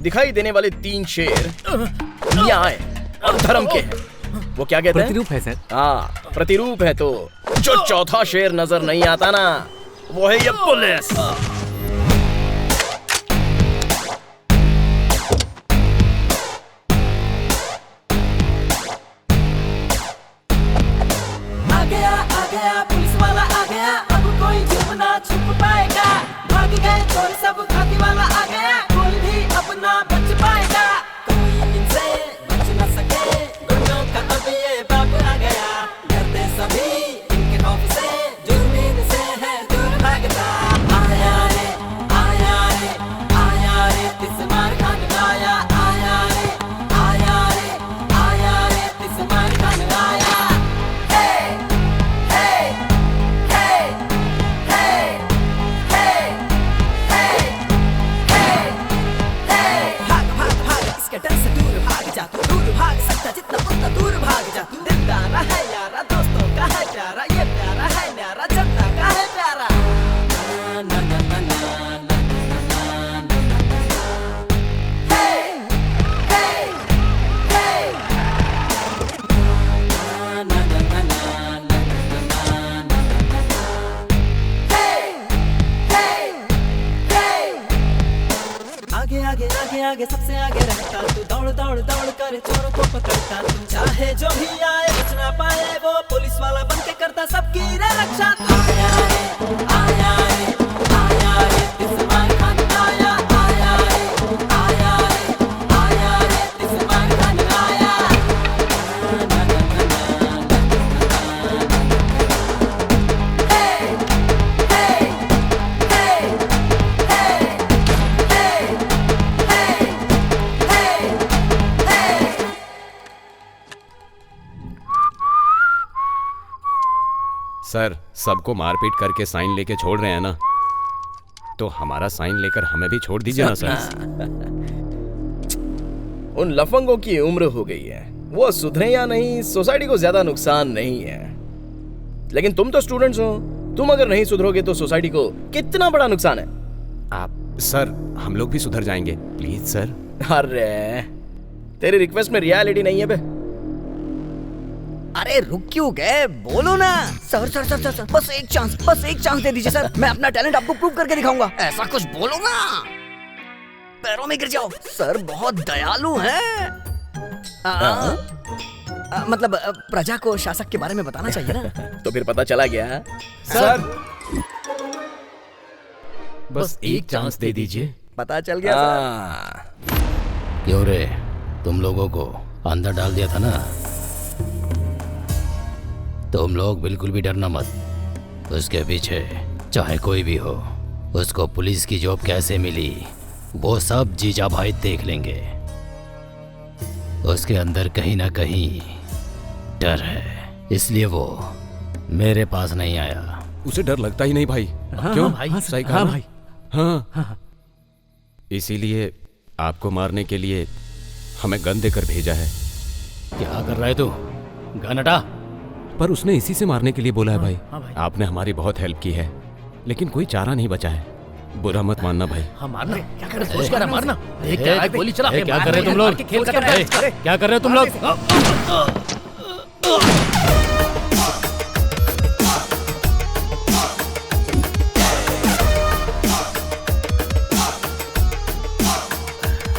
दिखाई देने वाले 3 शेर न्याय और धर्म के हैं। वो क्या कहते हैं? प्रतिरूप है सर। हाँ प्रतिरूप है। तो जो चौथा शेर नजर नहीं आता ना, वो है ये पुलिस। पुलिस वाला आ गया, अब कोई छुप ना छुप पाएगा। भाग गए चोर सब, खाकी वाला आ गया, कोई भी अपना बच पाएगा। कोई इनसे बच न सके, गुंडों का अब ये बाप आ गया। डरते सभी इनके खौफ से, जुर्मीन से है दूर भागता। आया रे आया रे आया रे, तिस मार खान आया। आया रे आया रे आया रे, तिस मार खान आया। डर से दूर भाग जा तू, दूर भाग सकता जितना उतना दूर भाग जा तू। दिलदारा है यारा, दोस्तों का है प्यारा, ये प्यारा है न्यारा, जनता का है प्यारा। ना ना ना ना ना ना आगे आगे आगे आगे सबसे आगे रहता तू, दौड़ दौड़ दौड़ कर चोरों को पकड़ता तू। चाहे जो भी आए बच ना पाए, वो पुलिस वाला बन के करता सबकी रे रक्षा। आया रे आया रे आया रे, तिस मार खान आया। आया रे आया रे आया रे, तिस मार खान आया। सर सबको मारपीट करके साइन लेके छोड़ रहे हैं ना, तो हमारा साइन लेकर हमें भी छोड़ दीजिए ना सर। उन लफंगों की उम्र हो गई है, वो सुधरे या नहीं सोसाइटी को ज्यादा नुकसान नहीं है, लेकिन तुम तो स्टूडेंट्स हो, तुम अगर नहीं सुधरोगे तो सोसाइटी को कितना बड़ा नुकसान है। आप सर हम लोग भी सुधर जाएंगे प्लीज सर। अरे तेरी रिक्वेस्ट में रियलिटी नहीं है बे। अरे रुक क्यों गए, बोलो ना। सर सर सर सर बस एक चांस दे दीजिए सर, मैं अपना टैलेंट आपको प्रूव करके दिखाऊंगा। ऐसा कुछ बोलो ना, पैरों में गिर जाओ। सर बहुत दयालु हैं। मतलब प्रजा को शासक के बारे में बताना चाहिए ना। तो फिर पता चला गया सर। बस एक चांस दे दीजिए। पता चल गया सर। क्यों रे, तुम लोगों को अंदर डाल दिया था ना, तुम लोग बिल्कुल भी डरना मत। उसके पीछे चाहे कोई भी हो, उसको पुलिस की जॉब कैसे मिली वो सब जीजा भाई देख लेंगे। उसके अंदर कहीं ना कहीं डर है, इसलिए वो मेरे पास नहीं आया। उसे डर लगता ही नहीं भाई। हाँ, क्यों हाँ, भाई, सही हाँ, कहा ना? भाई। हाँ। इसीलिए आपको मारने के लिए हमें गन देकर भेजा है। क्या कर रहा है तू? गन हटा। पर उसने इसी से मारने के लिए बोला है भाई। हाँ भाई। आपने हमारी बहुत हेल्प की है, लेकिन कोई चारा नहीं बचा है। बुरा मत मानना भाई। हाँ मारना, क्या कर रहे हो? मारना। गोली चला। क्या कर रहे हो तुम लोग? खेल कर रहे हैं। क्या कर रहे हो तुम लोग?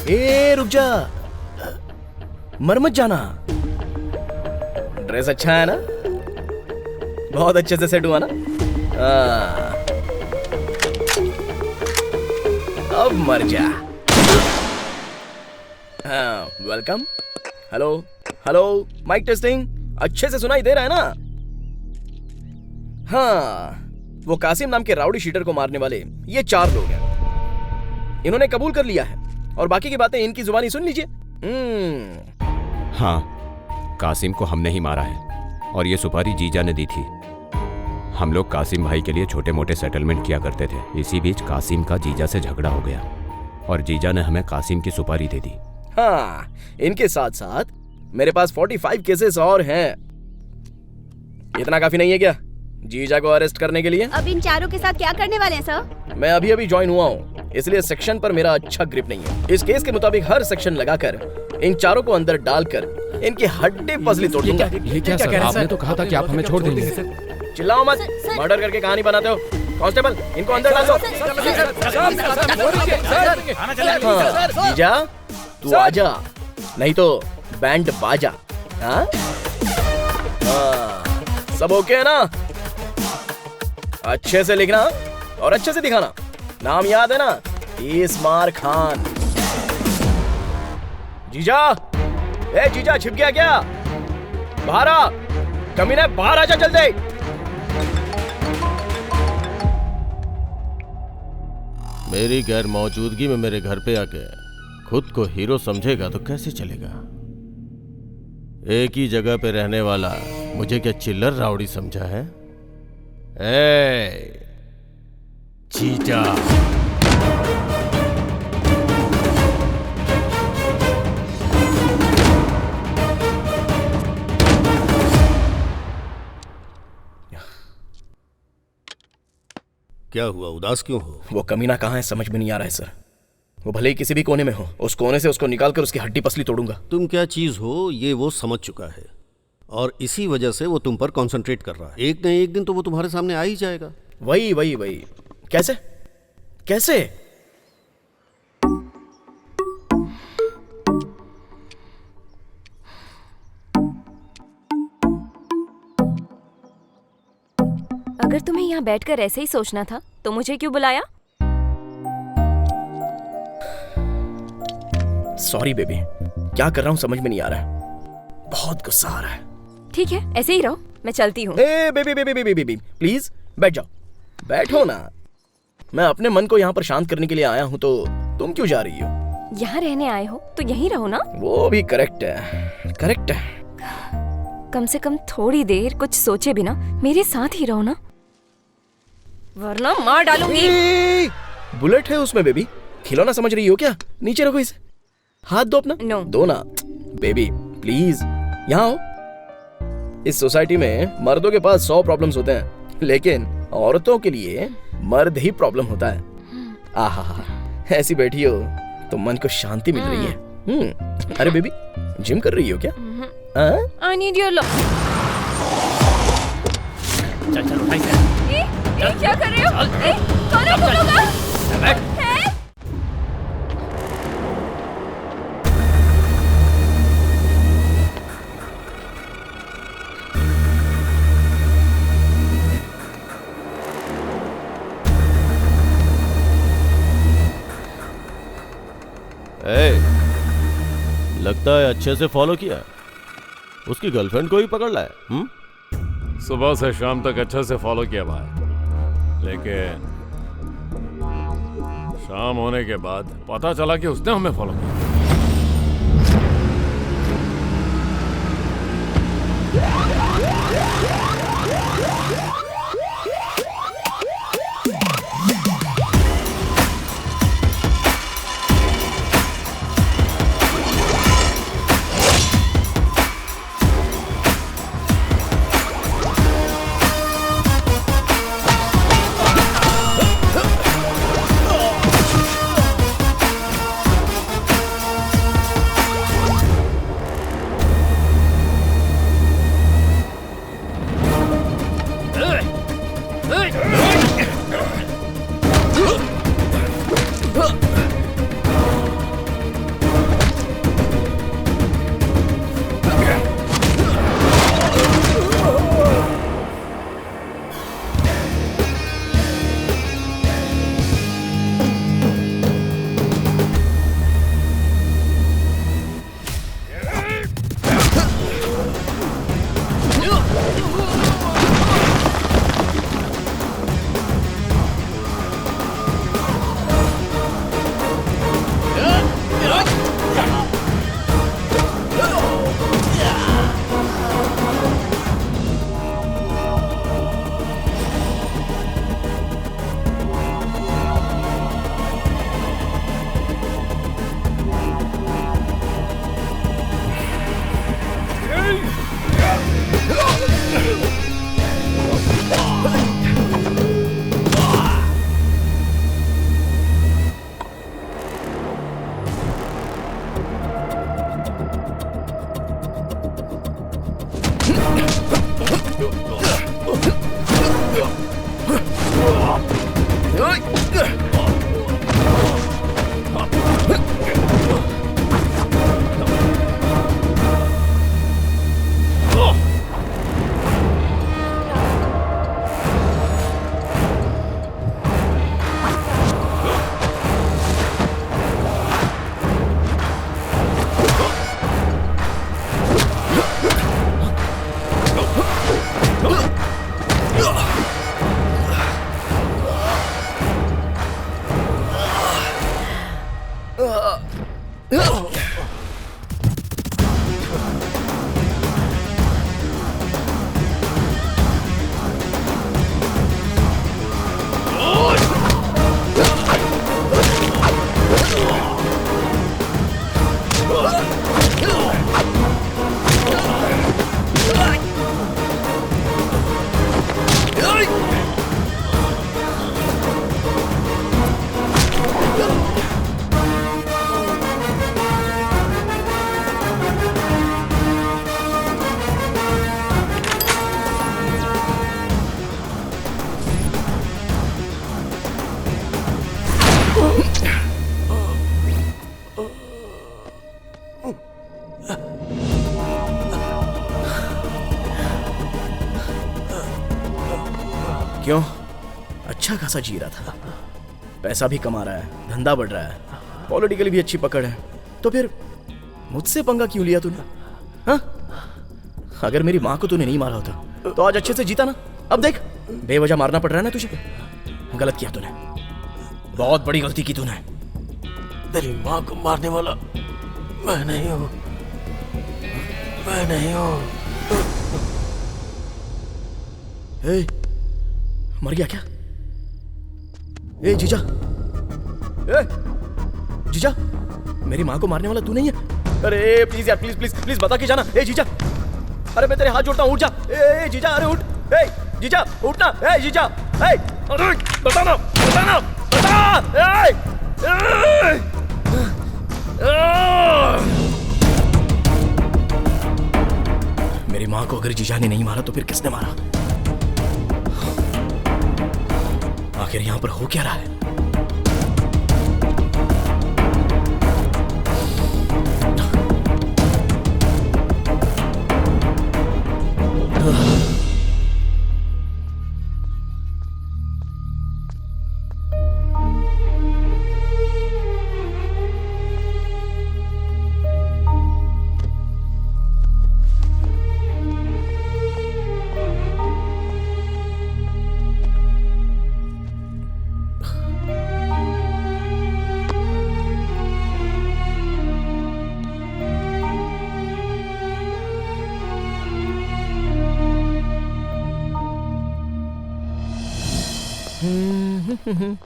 ए रुक जा, मर मत जाना। ड्रेस अच्छा है ना, बहुत अच्छे से सेट हुआ ना। अब मर जा। Welcome. Hello hello, mic testing, अच्छे से सुनाई दे रहा है ना? हाँ, वो कासिम नाम के राउडी शीटर को मारने वाले ये 4 लोग हैं। इन्होंने कबूल कर लिया है और बाकी की बातें इनकी जुबानी सुन लीजिए। हाँ, कासिम को हमने ही मारा है और ये सुपारी जीजा ने दी थी। हम लोग कासिम भाई के लिए छोटे मोटे सेटलमेंट किया करते थे। इसी बीच कासिम का जीजा से झगड़ा हो गया और जीजा ने हमें कासिम की सुपारी दे दी। हाँ, इनके साथ साथ मेरे पास 45 केसेस और हैं। इतना काफी नहीं है क्या जीजा को अरेस्ट करने के लिए? अब इन चारों के साथ क्या करने वाले हैं सर? मैं अभी अभी ज्वाइन हुआ हूँ, इसलिए सेक्शन पर मेरा अच्छा ग्रिप नहीं है। इस केस के मुताबिक हर सेक्शन लगाकर इन चारों को अंदर डालकर इनकी हड्डी पसली तोड़ दूंगा। ये क्या सर? आपने तो कहा था कि आप हमें छोड़ देंगे। चिल्लाओ मत, मर्डर करके कहानी बनाते हो। कांस्टेबल, इनको अंदर डाल दो। जीजा तू आजा, नहीं तो बैंड बाजा। हाँ? सब ओके है ना? अच्छे से लिखना और अच्छे से दिखाना। नाम याद है ना? इसमार खान। जीजा, ए जीजा, छिप गया क्या? बाहर आ, कमीने बाहर आजा जल्दी। मेरी गैर मौजूदगी में मेरे घर पे आके खुद को हीरो समझेगा तो कैसे चलेगा? एक ही जगह पे रहने वाला मुझे क्या चिल्लर राउडी समझा है? ए चीटा, क्या हुआ, उदास क्यों हो? वो कमीना कहाँ है समझ में नहीं आ रहा है सर। वो भले ही किसी भी कोने में हो, उस कोने से उसको निकाल कर उसकी हड्डी पसली तोड़ूंगा। तुम क्या चीज हो ये वो समझ चुका है और इसी वजह से वो तुम पर कंसंट्रेट कर रहा है। एक न एक दिन तो वो तुम्हारे सामने आ ही जाएगा। वही वही वही। कैसे कैसे? अगर तुम्हें यहाँ बैठकर ऐसे ही सोचना था तो मुझे क्यों बुलाया? सॉरी बेबी, क्या कर रहा हूँ समझ में नहीं आ रहा है। बहुत गुस्सा आ रहा है। ठीक है, ऐसे ही रहो, मैं चलती हूँ। Baby baby baby baby please बैठ जाओ। बैठो ना, मैं अपने मन को यहाँ पर शांत करने के लिए आया हूँ, तो तुम क्यों जा रही हो? यहाँ रहने आए हो तो यहीं रहो ना। वो भी करेक्ट है, करेक्ट है। कम से कम थोड़ी देर कुछ सोचे बिना मेरे साथ ही रहो ना, वरना मार डालूंगी। बुलेट है उसमें बेबी, खिलौना समझ रही हो क्या? नीचे रखो इसे, हाथ दो अपना। नो। दो ना बेबी प्लीज, यहाँ आओ। इस सोसाइटी में मर्दों के पास 100 प्रॉब्लम्स होते हैं, लेकिन औरतों के लिए मर्द ही प्रॉब्लम होता है। आहा, ऐसी बैठी हो तो मन को शांति मिल रही है। अरे बेबी, जिम कर रही हो क्या? I need your love। चल चल उठाई ये क्या कर रहे हो? कौन है तुम लोग? लगता है अच्छे से फॉलो किया, उसकी गर्लफ्रेंड को ही पकड़ लाया। सुबह से शाम तक अच्छे से फॉलो किया भाई, लेकिन शाम होने के बाद पता चला कि उसने हमें फॉलो किया। क्यों? अच्छा खासा जी रहा था, पैसा भी कमा रहा है, धंधा बढ़ रहा है, पॉलिटिकली भी अच्छी पकड़ है, तो फिर मुझसे पंगा क्यों लिया तूने? हाँ? अगर मेरी माँ को तूने नहीं मारा होता तो आज अच्छे से जीता ना। अब देख, बेवजह मारना पड़ रहा है ना तुझे। गलत किया तूने, बहुत बड़ी गलती की तूने। तेरी माँ को मारने वाला मैं नहीं हूँ, मैं नहीं हूँ। ए, मर गया क्या? ए जीजा, ए जीजा, मेरी माँ को मारने वाला तू नहीं है? अरे प्लीज यार, प्लीज प्लीज प्लीज बता के जाना। ए जीजा, अरे मैं तेरे हाथ जोड़ता हूँ, उठ जा। ए जीजा, अरे उठ। ए जीजा, उठना। ए जीजा, ए अरे बताना, बताना, बता। मेरी माँ को अगर जीजा ने नहीं मारा तो फिर किसने मारा? आखिर यहाँ पर हो क्या रहा है?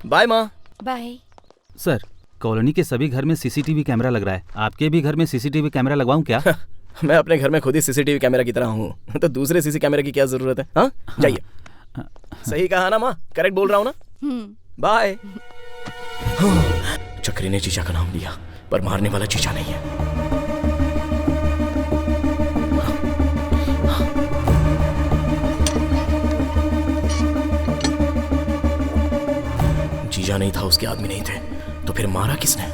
बाय माँ। बाय। सर, कॉलोनी के सभी घर में सीसीटीवी कैमरा लग रहा है। आपके भी घर में सीसीटीवी कैमरा लगवाऊं क्या? मैं अपने घर में खुद ही सीसीटीवी कैमरा की तरह हूँ, तो दूसरे सीसी कैमरे की क्या जरूरत है? हाँ जाइए। सही कहा ना माँ? करेक्ट बोल रहा हूँ ना? बाय। चक्री ने चीचा का नाम लिया, पर मारने वाला चीचा नहीं है। जीजा नहीं था, उसके आदमी नहीं थे, तो फिर मारा किसने?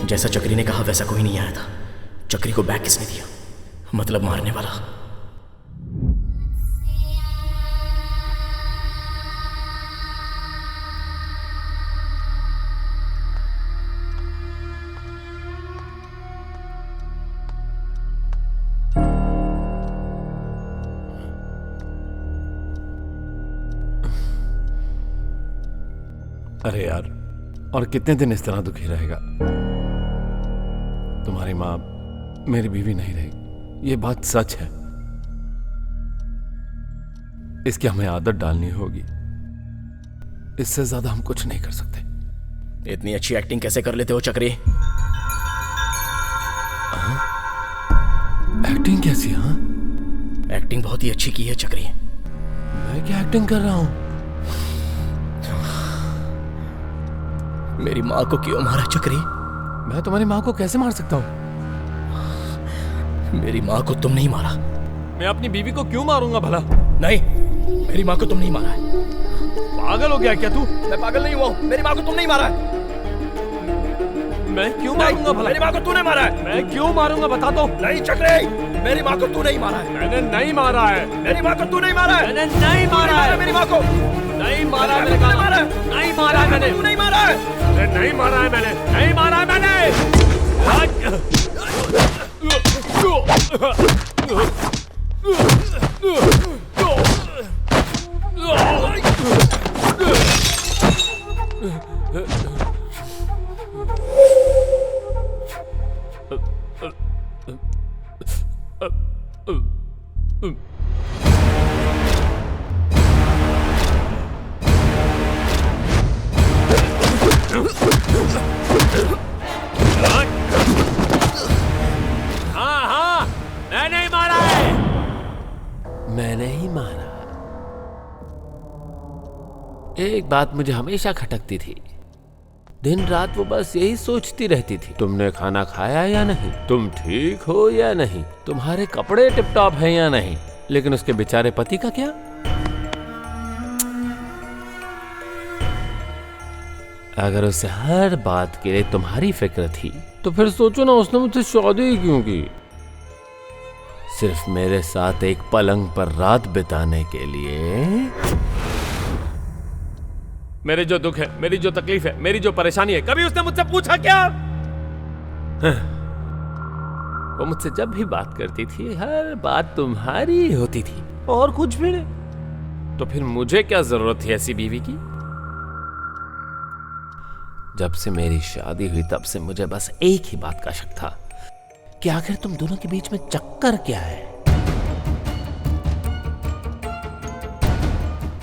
जैसा चक्री ने कहा वैसा कोई नहीं आया था। चक्री को बैग किसने दिया? मतलब मारने वाला। अरे यार, और कितने दिन इस तरह दुखी रहेगा? तुम्हारी माँ मेरी बीवी नहीं रही, ये बात सच है। इसकी हमें आदत डालनी होगी। इससे ज्यादा हम कुछ नहीं कर सकते। इतनी अच्छी एक्टिंग कैसे कर लेते हो चक्री? एक्टिंग कैसी? हाँ, एक्टिंग बहुत ही अच्छी की है चक्री। मैं क्या एक्टिंग कर रहा हूं? मेरी माँ को क्यों मारा चक्री? मैं तुम्हारी माँ को कैसे मार सकता हूँ? मेरी माँ को तुम नहीं मारा। मैं अपनी बीवी को क्यों मारूंगा भला? नहीं, मेरी माँ को तुम नहीं मारा है। पागल हो गया क्या तू? मैं पागल नहीं हुआ हूँ। मेरी माँ को तुम नहीं मारा है। मैं क्यों मारूंगा भला? मेरी माँ को तूने मारा है। मैं क्यों मारूंगा बता दो। नहीं चक्री, मेरी माँ को तू नहीं मारा है। मैंने नहीं मारा है। मेरी माँ को तू नहीं मारा है। मैंने नहीं मारा है। मेरी माँ को नहीं मारा। मैंने नहीं मारा है। नहीं मारा है मैंने। तू नहीं मारा है। नहीं मारा है मैंने। नहीं मारा है मैंने। हाँ, मैंने ही मारा है। मैंने ही मारा। एक बात मुझे हमेशा खटकती थी। दिन रात वो बस यही सोचती रहती थी, तुमने खाना खाया या नहीं, तुम ठीक हो या नहीं, तुम्हारे कपड़े टिप टॉप हैं या नहीं। लेकिन उसके बेचारे पति का क्या? अगर उसे हर बात के लिए तुम्हारी फिक्र थी तो फिर सोचो ना उसने मुझसे शादी ही क्यों की? सिर्फ मेरे साथ एक पलंग पर रात बिताने के लिए। मेरे जो दुख है, मेरी जो तकलीफ है, मेरी जो परेशानी है, कभी उसने मुझसे पूछा क्या? वो मुझसे जब भी बात करती थी हर बात तुम्हारी होती थी और कुछ भी नहीं। तो फिर मुझे क्या जरूरत थी ऐसी बीवी की? जब से मेरी शादी हुई तब से मुझे बस एक ही बात का शक था कि आखिर तुम दोनों के बीच में चक्कर क्या है।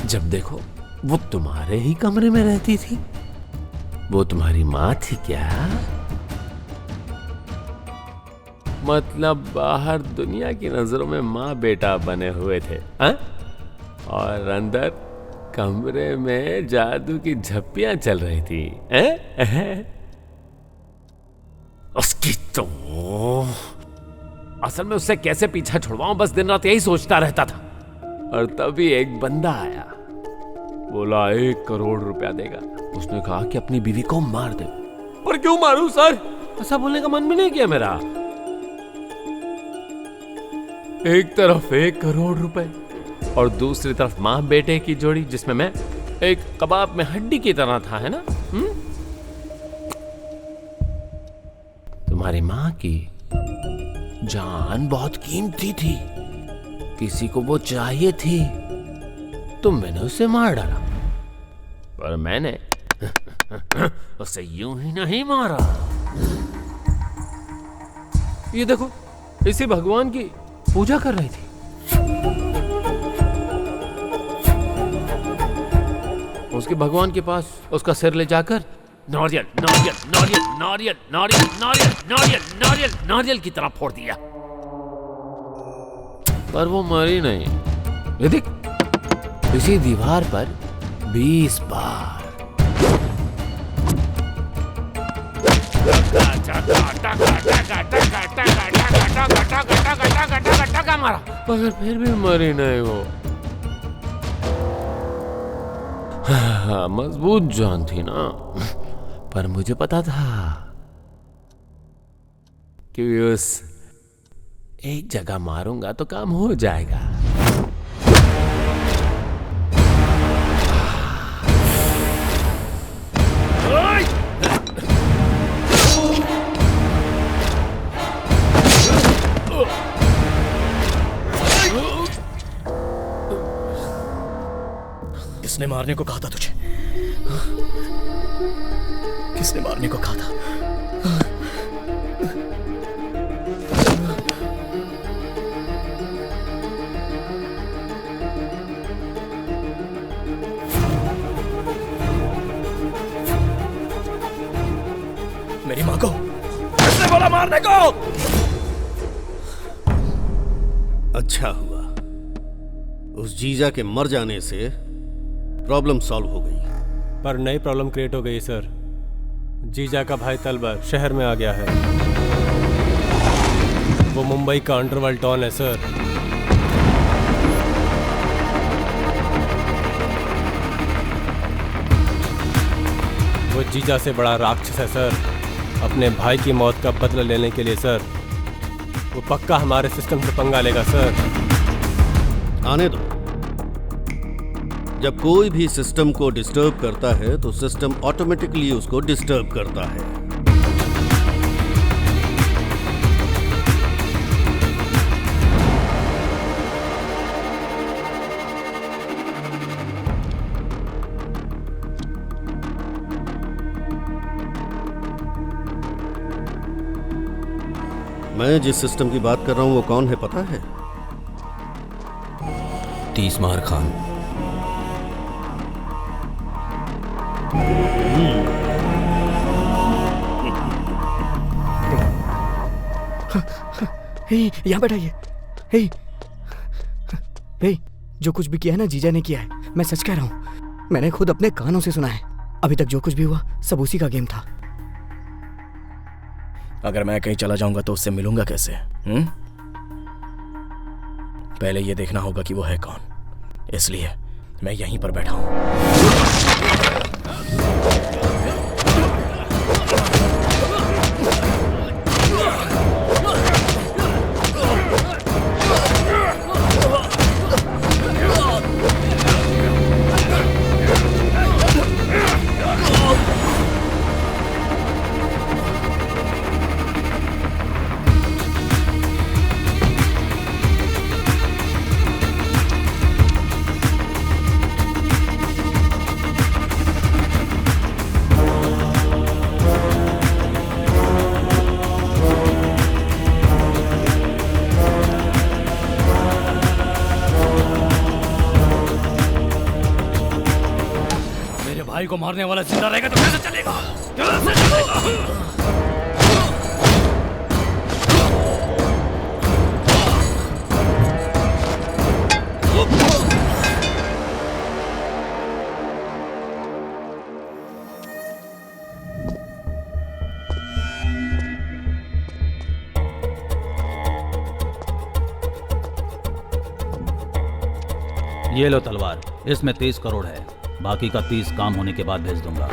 जब देखो वो तुम्हारे ही कमरे में रहती थी। वो तुम्हारी माँ थी क्या? मतलब बाहर दुनिया की नजरों में माँ बेटा बने हुए थे, हा? और अंदर कमरे में जादू की झप्पियां चल रही थी, उसकी तो असल में उससे कैसे पीछा छुड़वाऊं बस दिन रात यही सोचता रहता था। और तभी एक बंदा आया, बोला 1 करोड़ रुपया देगा। उसने कहा कि अपनी बीवी को मार दे। पर क्यों मारूं सर? ऐसा बोलने का मन भी नहीं किया मेरा। एक तरफ 1 करोड़ रुपए और दूसरी तरफ मां बेटे की जोड़ी जिसमें मैं एक कबाब में हड्डी की तरह था, है ना? तुम्हारी मां की जान बहुत कीमती थी, किसी को वो चाहिए थी तो मैंने उसे मार डाला। पर मैंने उसे यूं ही नहीं मारा। ये देखो इसी भगवान की पूजा कर रही थी। उसके भगवान के पास उसका सिर ले जाकर नारियल नारियल नारियल नारियल नारियल नारियल नारियल नारियल नारियल की तरह फोड़ दिया। पर वो मरी नहीं। ये देख, इसी दीवार पर 20 बार मारा, मगर फिर भी मरी नहीं वो। मजबूत जान थी ना। पर मुझे पता था कि उस एक जगह मारूंगा तो काम हो जाएगा। किसने मारने को कहा था तुझे? किसने मारने को कहा था? मेरी माँ को किसने बोला मारने को? अच्छा हुआ उस जीजा के मर जाने से प्रॉब्लम सॉल्व हो गई। पर नई प्रॉब्लम क्रिएट हो गई सर। जीजा का भाई तलबर शहर में आ गया है। वो मुंबई का अंडरवर्ल्ड डॉन है सर। वो जीजा से बड़ा राक्षस है सर। अपने भाई की मौत का बदला लेने के लिए सर वो पक्का हमारे सिस्टम से पंगा लेगा सर। आने दो। जब कोई भी सिस्टम को डिस्टर्ब करता है तो सिस्टम ऑटोमेटिकली उसको डिस्टर्ब करता है। मैं जिस सिस्टम की बात कर रहा हूं वो कौन है पता है? तीसमार खान। यहाँ बैठाइए। जो कुछ भी किया है ना जीजा ने किया है। मैं सच कह रहा हूँ, मैंने खुद अपने कानों से सुना है। अभी तक जो कुछ भी हुआ सब उसी का गेम था। अगर मैं कहीं चला जाऊंगा तो उससे मिलूंगा कैसे? पहले ये देखना होगा कि वो है कौन, इसलिए मैं यहीं पर बैठा हूँ। भाई को मारने वाला जिंदा रहेगा तो कैसे चलेगा? कैसे चलेगा? ये लो तलवार, इसमें 30 करोड़ है, बाकी का 30 काम होने के बाद भेज दूंगा।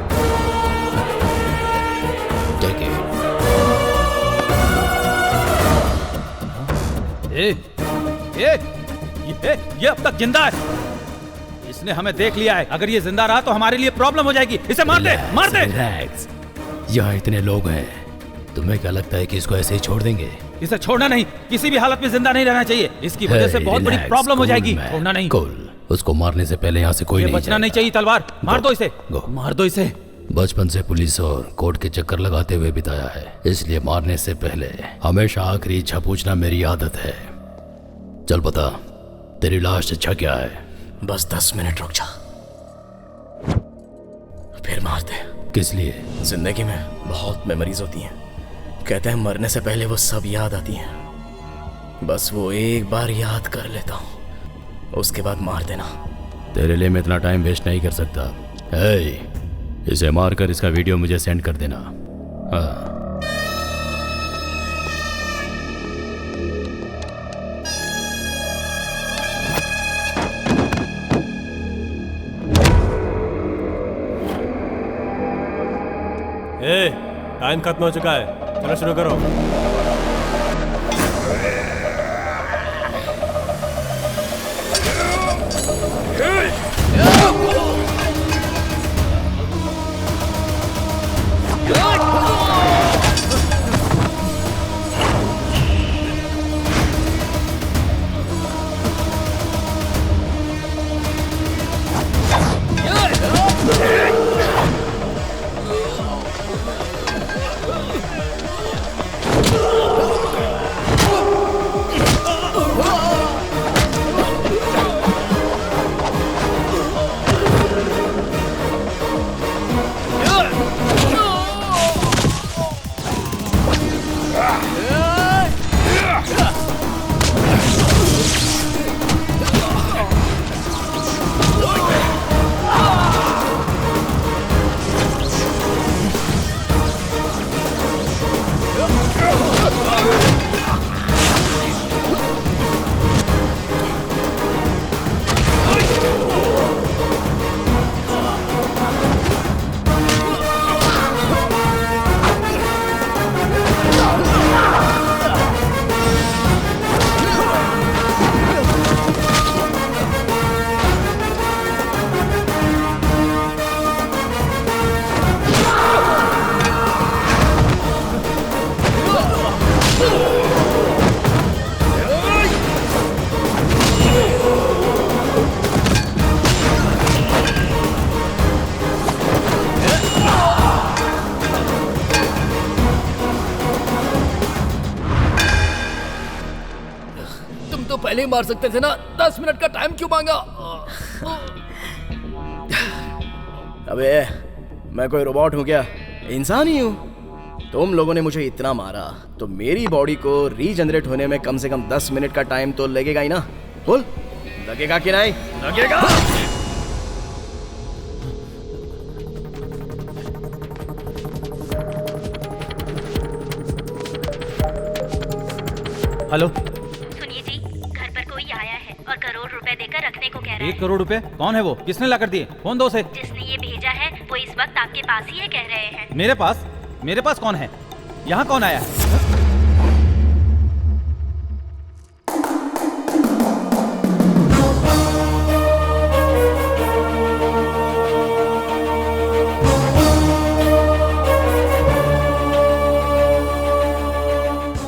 ठीक है। ये अब तक जिंदा है। इसने हमें देख लिया है। अगर ये जिंदा रहा तो हमारे लिए प्रॉब्लम हो जाएगी। इसे मार दे, मार दे। रिलैक्स। यहाँ इतने लोग हैं, तुम्हें क्या लगता है कि इसको ऐसे ही छोड़ देंगे? इसे छोड़ना नहीं, किसी भी हालत में जिंदा नहीं रहना चाहिए। इसकी वजह से बहुत बड़ी प्रॉब्लम हो जाएगी। छोड़ना नहीं। उसको मारने से पहले यहाँ से कोई नहीं बचना नहीं चाहिए। तलवार मार दो इसे, मार दो इसे। बचपन से पुलिस और कोर्ट के चक्कर लगाते हुए बिताया है, इसलिए मारने से पहले हमेशा आखिरी इच्छा पूछना मेरी आदत है। चल बता, तेरी लास्ट इच्छा क्या है? बस 10 मिनट रुक जा, फिर मार दे। किस लिए? जिंदगी में बहुत मेमोरीज होती हैं, कहते हैं मरने से पहले वो सब याद आती हैं। बस वो एक बार याद कर लेता हूँ, उसके बाद मार देना। तेरे लिए मैं इतना टाइम वेस्ट नहीं कर सकता। इसे मारकर इसका वीडियो मुझे सेंड कर देना। हाँ। टाइम खत्म हो चुका है, चलो शुरू करो। पहले ही मार सकते थे ना, 10 मिनट का टाइम क्यों मांगा? अबे मैं कोई रोबोट हूँ क्या? इंसान ही हूँ। तुम लोगों ने मुझे इतना मारा तो मेरी बॉडी को रीजनरेट होने में कम से कम 10 मिनट का टाइम तो लगेगा ही ना। बोल, लगेगा कि नहीं? लगेगा। हेलो, सुनिए जी, घर पर कोई आया है। रुपए देकर रखने को कह रहा है। 1 करोड़ रुपए? कौन है वो? किसने ला कर दिए? फोन दो उसे। जिसने ये भेजा है वो इस वक्त आपके पास ही है, कह रहे हैं। मेरे पास? मेरे पास कौन है? यहाँ कौन आया?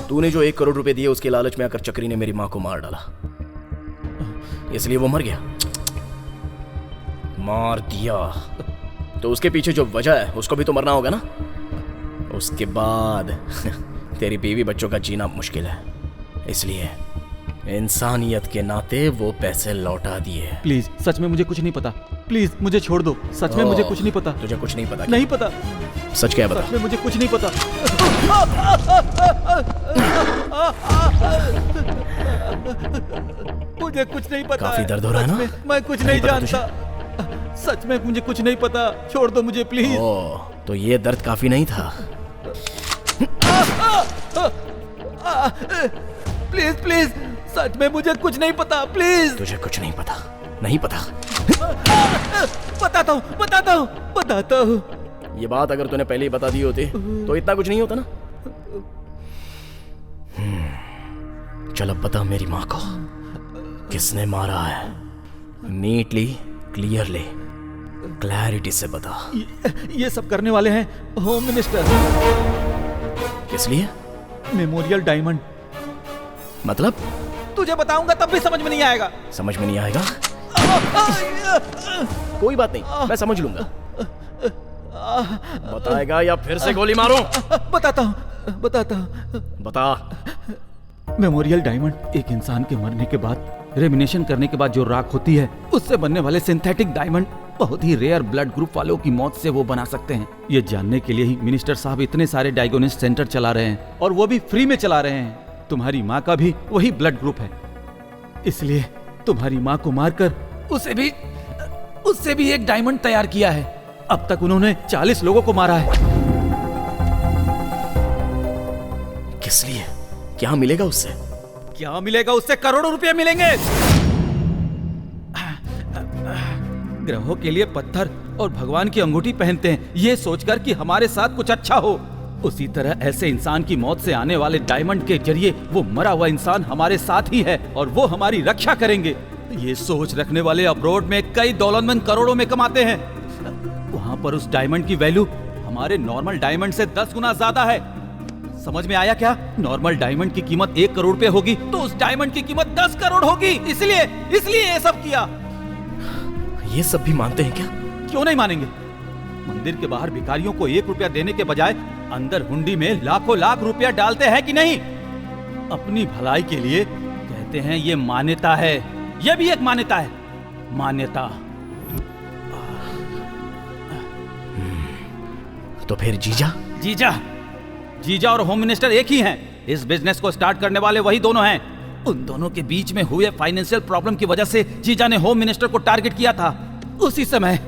तूने जो 1 करोड़ रुपए दिए उसके लालच में आकर चक्री ने मेरी माँ को मार डाला, इसलिए वो मर गया। मार दिया तो उसके पीछे जो वजह है उसको भी तो मरना होगा ना। उसके बाद तेरी बीवी बच्चों का जीना मुश्किल है, इसलिए इंसानियत के नाते वो पैसे लौटा दिए। प्लीज, सच में मुझे कुछ नहीं पता। प्लीज मुझे छोड़ दो। सच में मुझे कुछ नहीं पता। तुझे कुछ नहीं पता? नहीं पता। सच क्या है बता? सच में मुझे कुछ नहीं पता। मुझे कुछ नहीं पता। काफी दर्द हो रहा है ना? मैं कुछ नहीं जानता। सच में मुझे कुछ नहीं पता। छोड़ दो मुझे प्लीज। तो ये दर्द काफी नहीं था। प्लीज प्लीज, सच में मुझे कुछ नहीं पता। प्लीज। तुझे कुछ नहीं पता? नहीं पता? बताता हूँ, बताता हूँ, बताता हूँ। ये बात अगर तूने पहले ही बता दी होती तो इतना कुछ नहीं होता ना। चल अब बता मेरी माँ को किसने मारा है। नीटली, क्लियरली, क्लैरिटी से बता। ये सब करने वाले हैं होम मिनिस्टर। किस लिए? Memorial diamond. मतलब? तुझे बताऊंगा तब भी समझ में नहीं आएगा। समझ में नहीं आएगा? कोई बात नहीं, मैं समझ लूंगा। बताएगा या फिर से गोली मारूं? बताता हूँ, बताता हूँ। बता। मेमोरियल डायमंड एक इंसान के मरने के बाद रेमिनेशन करने के बाद जो राख होती है उससे बनने वाले सिंथेटिक डायमंड बहुत ही रेयर ब्लड ग्रुप वालों की मौत से वो बना सकते हैं। ये जानने के लिए ही मिनिस्टर साहब इतने सारे डायग्नोसिस सेंटर चला रहे हैं और वो भी फ्री में चला रहे हैं। तुम्हारी माँ का भी वही ब्लड ग्रुप है, इसलिए तुम्हारी माँ को मारकर उससे भी एक डायमंड तैयार किया है। अब तक उन्होंने 40 लोगों को मारा है। किस लिए? क्या मिलेगा उससे? क्या मिलेगा उससे? करोड़ों रुपए मिलेंगे। ग्रहों के लिए पत्थर और भगवान की अंगूठी पहनते हैं ये सोचकर कि हमारे साथ कुछ अच्छा हो। उसी तरह ऐसे इंसान की मौत से आने वाले डायमंड के जरिए वो मरा हुआ इंसान हमारे साथ ही है और वो हमारी रक्षा करेंगे। ये सोच रखने वाले अब्रॉड में कई दौलतमंद करोड़ों में कमाते हैं। वहाँ पर उस डायमंड की वैल्यू हमारे नॉर्मल डायमंड से 10 गुना ज्यादा है। समझ में आया क्या? नॉर्मल डायमंड की कीमत 1 करोड़ रुपए होगी तो उस डायमंड की कीमत 10 करोड़ होगी। इसलिए ये सब किया। ये सब भी मानते हैं क्या? क्यों नहीं मानेंगे? मंदिर के बाहर भिखारियों को 1 रुपया देने के बजाय अंदर हुंडी में लाखों लाख रुपया डालते हैं कि नहीं? अपनी भलाई के लिए कहते हैं ये मान्यता है। ये भी एक मान्यता है। मान्यता। तो फिर जीजा और होम मिनिस्टर एक ही हैं। इस बिजनेस को स्टार्ट करने वाले वही दोनों हैं। उन दोनों के बीच में हुए फाइनेंशियल प्रॉब्लम की वजह से जीजा ने होम मिनिस्टर को टारगेट किया था। उसी समय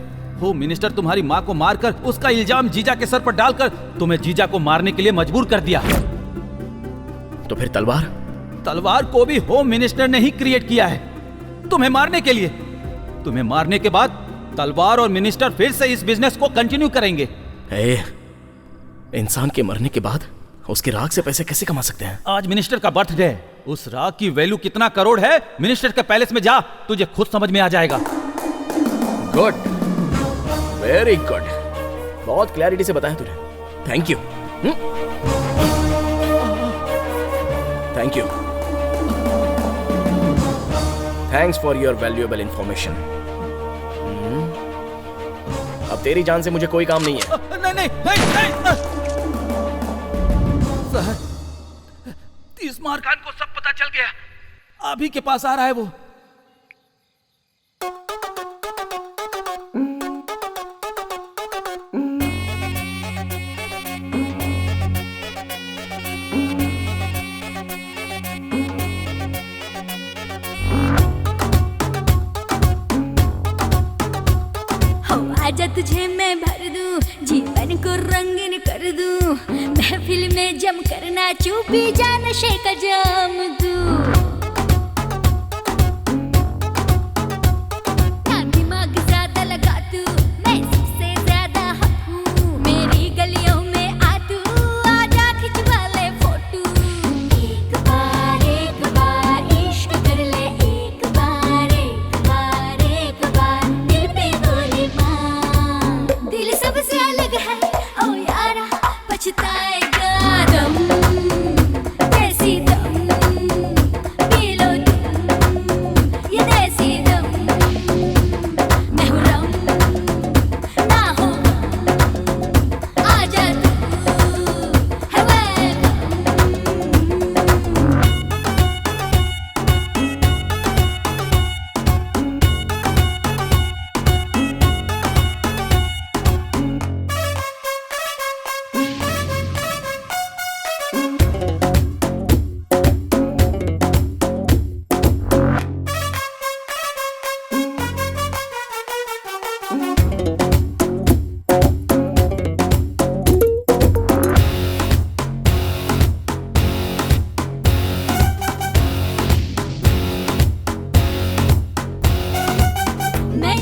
होम मिनिस्टर तुम्हारी माँ को मारकर उसका इल्जाम जीजा के सर पर डालकर तुम्हें जीजा को मारने के लिए मजबूर कर दिया। तो फिर तलवार को भी होम मिनिस्टर ने ही क्रिएट किया है तुम्हें मारने के लिए। तुम्हें मारने के बाद तलवार और मिनिस्टर फिर से इस बिजनेस को कंटिन्यू करेंगे। इंसान के मरने के बाद उसकी राख से पैसे कैसे कमा सकते हैं? आज मिनिस्टर का बर्थडे है। उस राख की वैल्यू कितना करोड़ है मिनिस्टर के पैलेस में जा, तुझे खुद समझ में आ जाएगा। Good, very good. बहुत क्लैरिटी से बताया तूने। Thank you. Thank you. Thanks for your valuable information. अब तेरी जान से मुझे कोई काम नहीं है। नहीं। सर, तीसमार खान को सब पता चल गया। अभी के पास आ रहा है वो। आजा तुझे मैं भर दूं, जीवन को रंगीन कर दूं, महफिल में जम कर नाचूं, पी जा नशे का जाम दूं।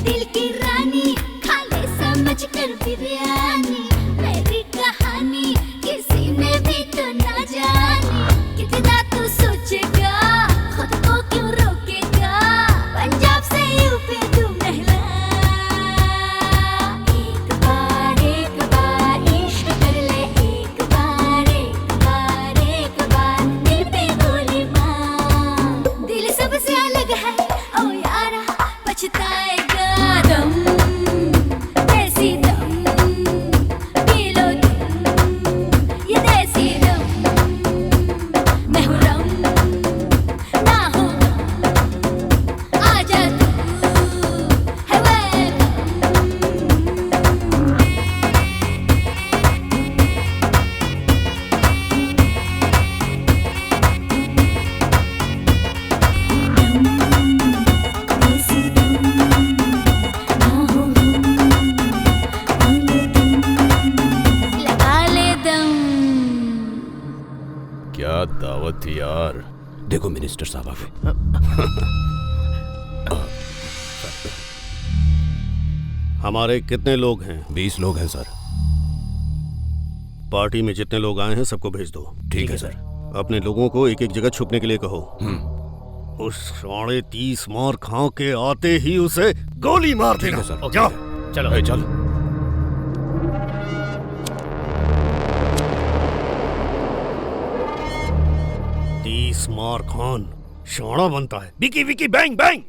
दिल की रानी, खा ले समझ कर बिरयानी। मेरी कहानी किसी ने भी तो ना जानी। कितना तू सोचेगा, खुद को क्यों रोकेगा? पंजाब से यूपी तू नहला। एक बार इश्क कर ले, एक बार दिल पे गोली मार। दिल सबसे अलग है ओ यारा, पछताएगा दम, देसी दम, पी लो तुम ये देसी दम। मैं हूँ रम, ना हो गम, आजा तू है वेलकम। लगा ले दम। क्या दावत थी यार। देखो मिनिस्टर साहब आ गए। हमारे कितने लोग हैं? 20 लोग हैं सर। पार्टी में जितने लोग आए हैं सबको भेज दो। ठीक है सर। अपने लोगों को एक एक जगह छुपने के लिए कहो। उस 30 मार खाओ के आते ही उसे गोली मार देना। जाओ चलो चलो। मार खान शाना बनता है। Vicky Vicky bang bang.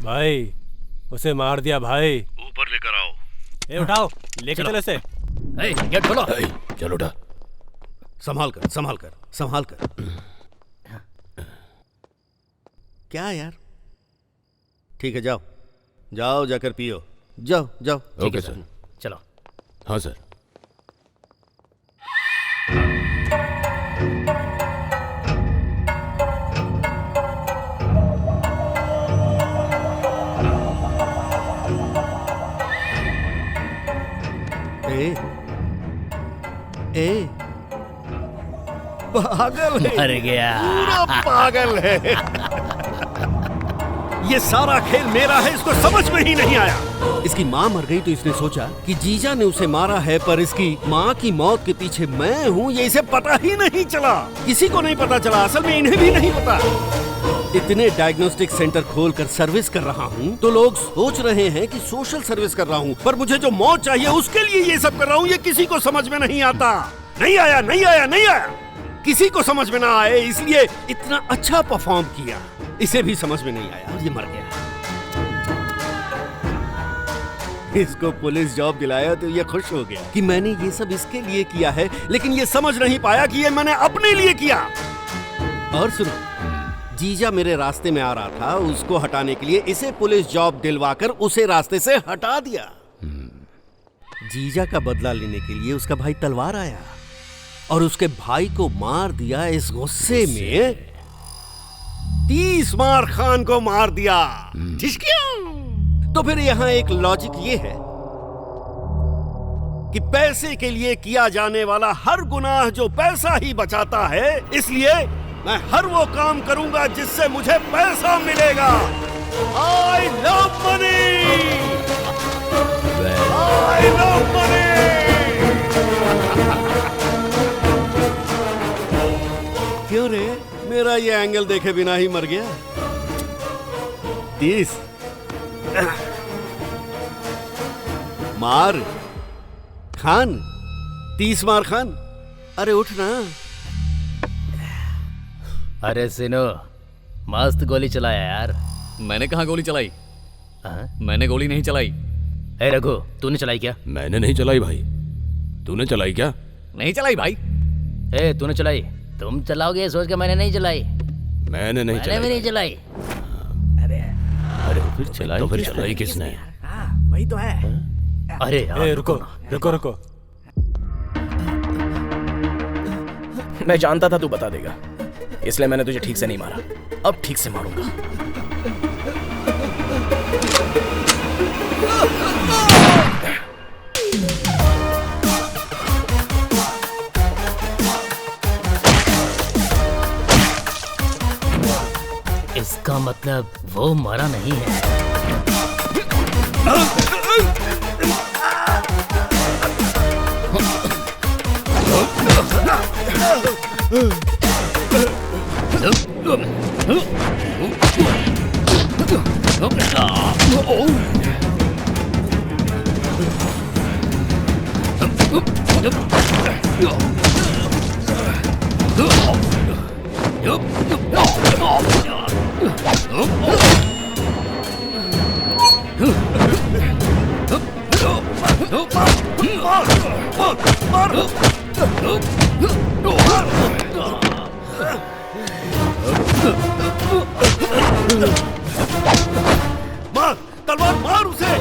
भाई उसे मार दिया भाई। ऊपर लेकर आओ। ए उठाओ, लेके चलो इसे। गेट खोलो। चलो उठा। संभाल कर संभाल कर संभाल कर। क्या यार? ठीक है जाओ जाओ जाकर पियो। जाओ जाओ। Okay sir. चलो। हाँ सर। ए पागल है। मर गया। पूरा पागल है। ये सारा खेल मेरा है, इसको समझ में ही नहीं आया। इसकी माँ मर गई तो इसने सोचा कि जीजा ने उसे मारा है, पर इसकी माँ की मौत के पीछे मैं हूँ ये इसे पता ही नहीं चला। किसी को नहीं पता चला, असल में इन्हें भी नहीं पता। इतने डायग्नोस्टिक सेंटर खोलकर सर्विस कर रहा हूँ तो लोग सोच रहे हैं कि सोशल सर्विस कर रहा हूँ, पर मुझे जो मौत चाहिए उसके लिए ये सब कर रहा हूँ। ये किसी को समझ में नहीं आता। नहीं आया नहीं आया नहीं आया। किसी को समझ में ना आए इसलिए इतना अच्छा परफॉर्म किया। इसे भी समझ में नहीं आया और ये मर गया। इसको पुलिस जॉब दिलाया तो ये खुश हो गया कि मैंने ये सब इसके लिए किया है, लेकिन ये समझ नहीं पाया कि ये मैंने अपने लिए किया। और सुनो, जीजा मेरे रास्ते में आ रहा था, उसको हटाने के लिए इसे पुलिस जॉब दिलवाकर उसे रास्ते से हटा दिया। जीजा का बदला लेने के लिए उसका भाई तलवार आया और उसके भाई को मार दिया। इस गुस्से में 30 मार खान को मार दिया। तो फिर यहाँ एक लॉजिक ये है कि पैसे के लिए किया जाने वाला हर गुनाह जो पैसा ही बचाता है, इसलिए मैं हर वो काम करूंगा जिससे मुझे पैसा मिलेगा। I love money! I love money! क्यों रे, मेरा ये एंगल देखे बिना ही मर गया। 30 मार खान, 30 मार खान। अरे उठ ना। अरे सिनो, मस्त गोली चलाया यार। मैंने कहाँ गोली चलाई? मैंने गोली नहीं चलाई। ए रघु, तूने चलाई क्या? मैंने नहीं चलाई भाई। तूने चलाई क्या? नहीं चलाई भाई। ए तूने चलाई? तुम चलाओगे सोच के मैंने नहीं चलाई। मैंने नहीं चलाई। मैंने भी नहीं चलाई। अरे फिर चलाई तो फिर चलाई किसने? वही तो है। अरे यार रुको रुको रुको। मैं जानता था तू बता देगा, इसलिए मैंने तुझे ठीक से नहीं मारा। अब ठीक से मारूंगा। इसका मतलब वो मरा नहीं है। मार, तलवार मार उसे।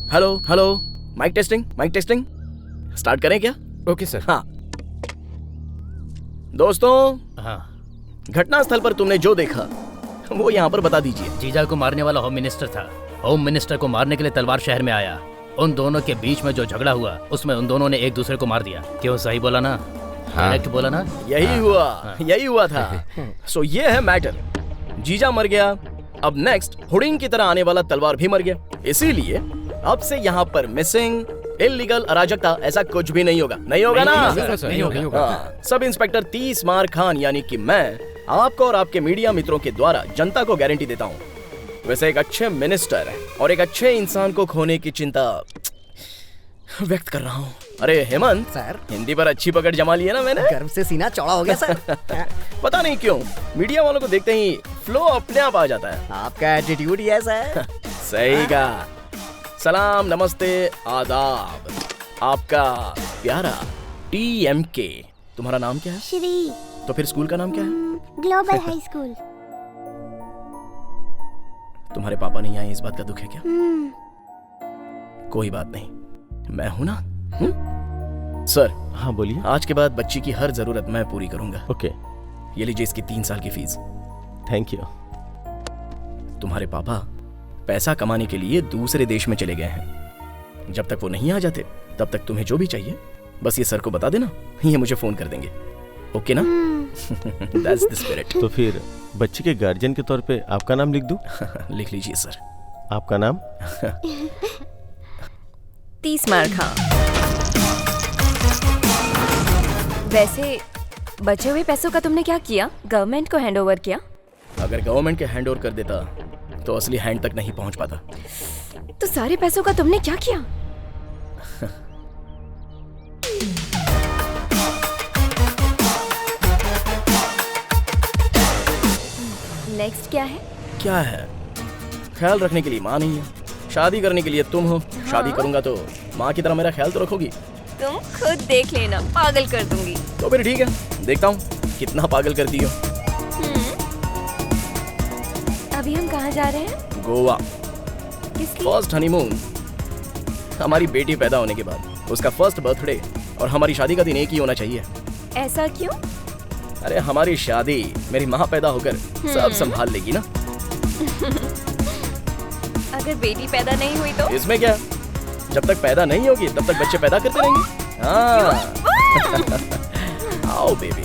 Hello hello, mic testing, mic testing. Start करें क्या? Okay sir. हाँ दोस्तों, घटना स्थल पर तुमने जो देखा वो यहाँ पर बता दीजिए। जीजा को मारने वाला होम मिनिस्टर था। होम मिनिस्टर को मारने के लिए तलवार शहर में आया। उन दोनों के बीच में जो झगड़ा हुआ उसमें उन दोनों ने एक दूसरे को मार दिया। क्यों, सही बोला ना? करेक्ट बोला ना? यही हुआ था। सो ये है मैटर। जीजा मर गया, अब नेक्स्ट हुडिंग की तरह आने वाला तलवार भी मर गया। इसीलिए अब से यहाँ पर मिसिंग, इल्लीगल, अराजकता ऐसा कुछ भी नहीं होगा। नहीं होगा ना? नहीं होगा। सब इंस्पेक्टर 30 मार खान यानी कि मैं आपको और आपके मीडिया मित्रों के द्वारा जनता को गारंटी देता हूँ। वैसे एक अच्छे मिनिस्टर और एक अच्छे इंसान को खोने की चिंता व्यक्त कर रहा हूँ। अरे हेमंत सर, हिंदी पर अच्छी पकड़ जमा ली है ना मैंने। गर्व से सीना चौड़ा हो गया सर। पता नहीं क्यों मीडिया वालों को देखते ही फ्लो अपने आप आ जाता है। आपका एटीट्यूड ही ऐसा है। सही कहा। सलाम, नमस्ते, आदाब। आपका प्यारा TMK। तुम्हारा नाम क्या है? श्री। तो फिर स्कूल का नाम क्या है? Global high school. तुम्हारे पापा नहीं आए, इस बात का दुख है क्या? कोई बात नहीं, मैं हूं ना। सर। हाँ बोलिए। आज के बाद बच्ची की हर जरूरत मैं पूरी करूंगा। ओके। ये लीजिए इसकी 3 साल की फीस। Thank you. तुम्हारे पापा पैसा कमाने के लिए दूसरे देश में चले गए हैं। जब तक वो नहीं आ जाते तब तक तुम्हें जो भी चाहिए बस ये सर को बता देना, ये मुझे फोन कर देंगे। ओके ना? That's the spirit। तो फिर बच्ची के गार्जियन के तौर पे आपका नाम लिख दूं? लिख लीजिए सर। आपका नाम? 30 मार खां। वैसे बचे हुए पैसों का तुमने क्या किया? गवर्नमेंट को हैंड ओवर किया? अगर गवर्नमेंट के हैंड ओवर कर देता तो असली हैंड तक नहीं पहुंच पाता। तो सारे पैसों का तुमने क्या किया? नेक्स्ट क्या है? क्या है? ख्याल रखने के लिए माँ नहीं है, शादी करने के लिए तुम हो। शादी करूंगा तो माँ की तरह मेरा ख्याल तो रखोगी। तुम खुद देख लेना, पागल कर दूंगी। तो फिर ठीक है, देखता हूँ। कितना पागल करती हो। अभी हम कहाँ जा रहे हैं? गोवा। किसकी? First honeymoon. हमारी बेटी पैदा होने के बाद उसका फर्स्ट बर्थडे और हमारी शादी का दिन एक ही होना चाहिए। ऐसा क्यों? अरे हमारी शादी मेरी माँ पैदा होकर सब संभाल लेगी ना। अगर बेटी पैदा नहीं हुई तो? इसमें क्या, जब तक पैदा नहीं होगी तब तक बच्चे पैदा करते रहेंगे। हाँ। आओ बेबी।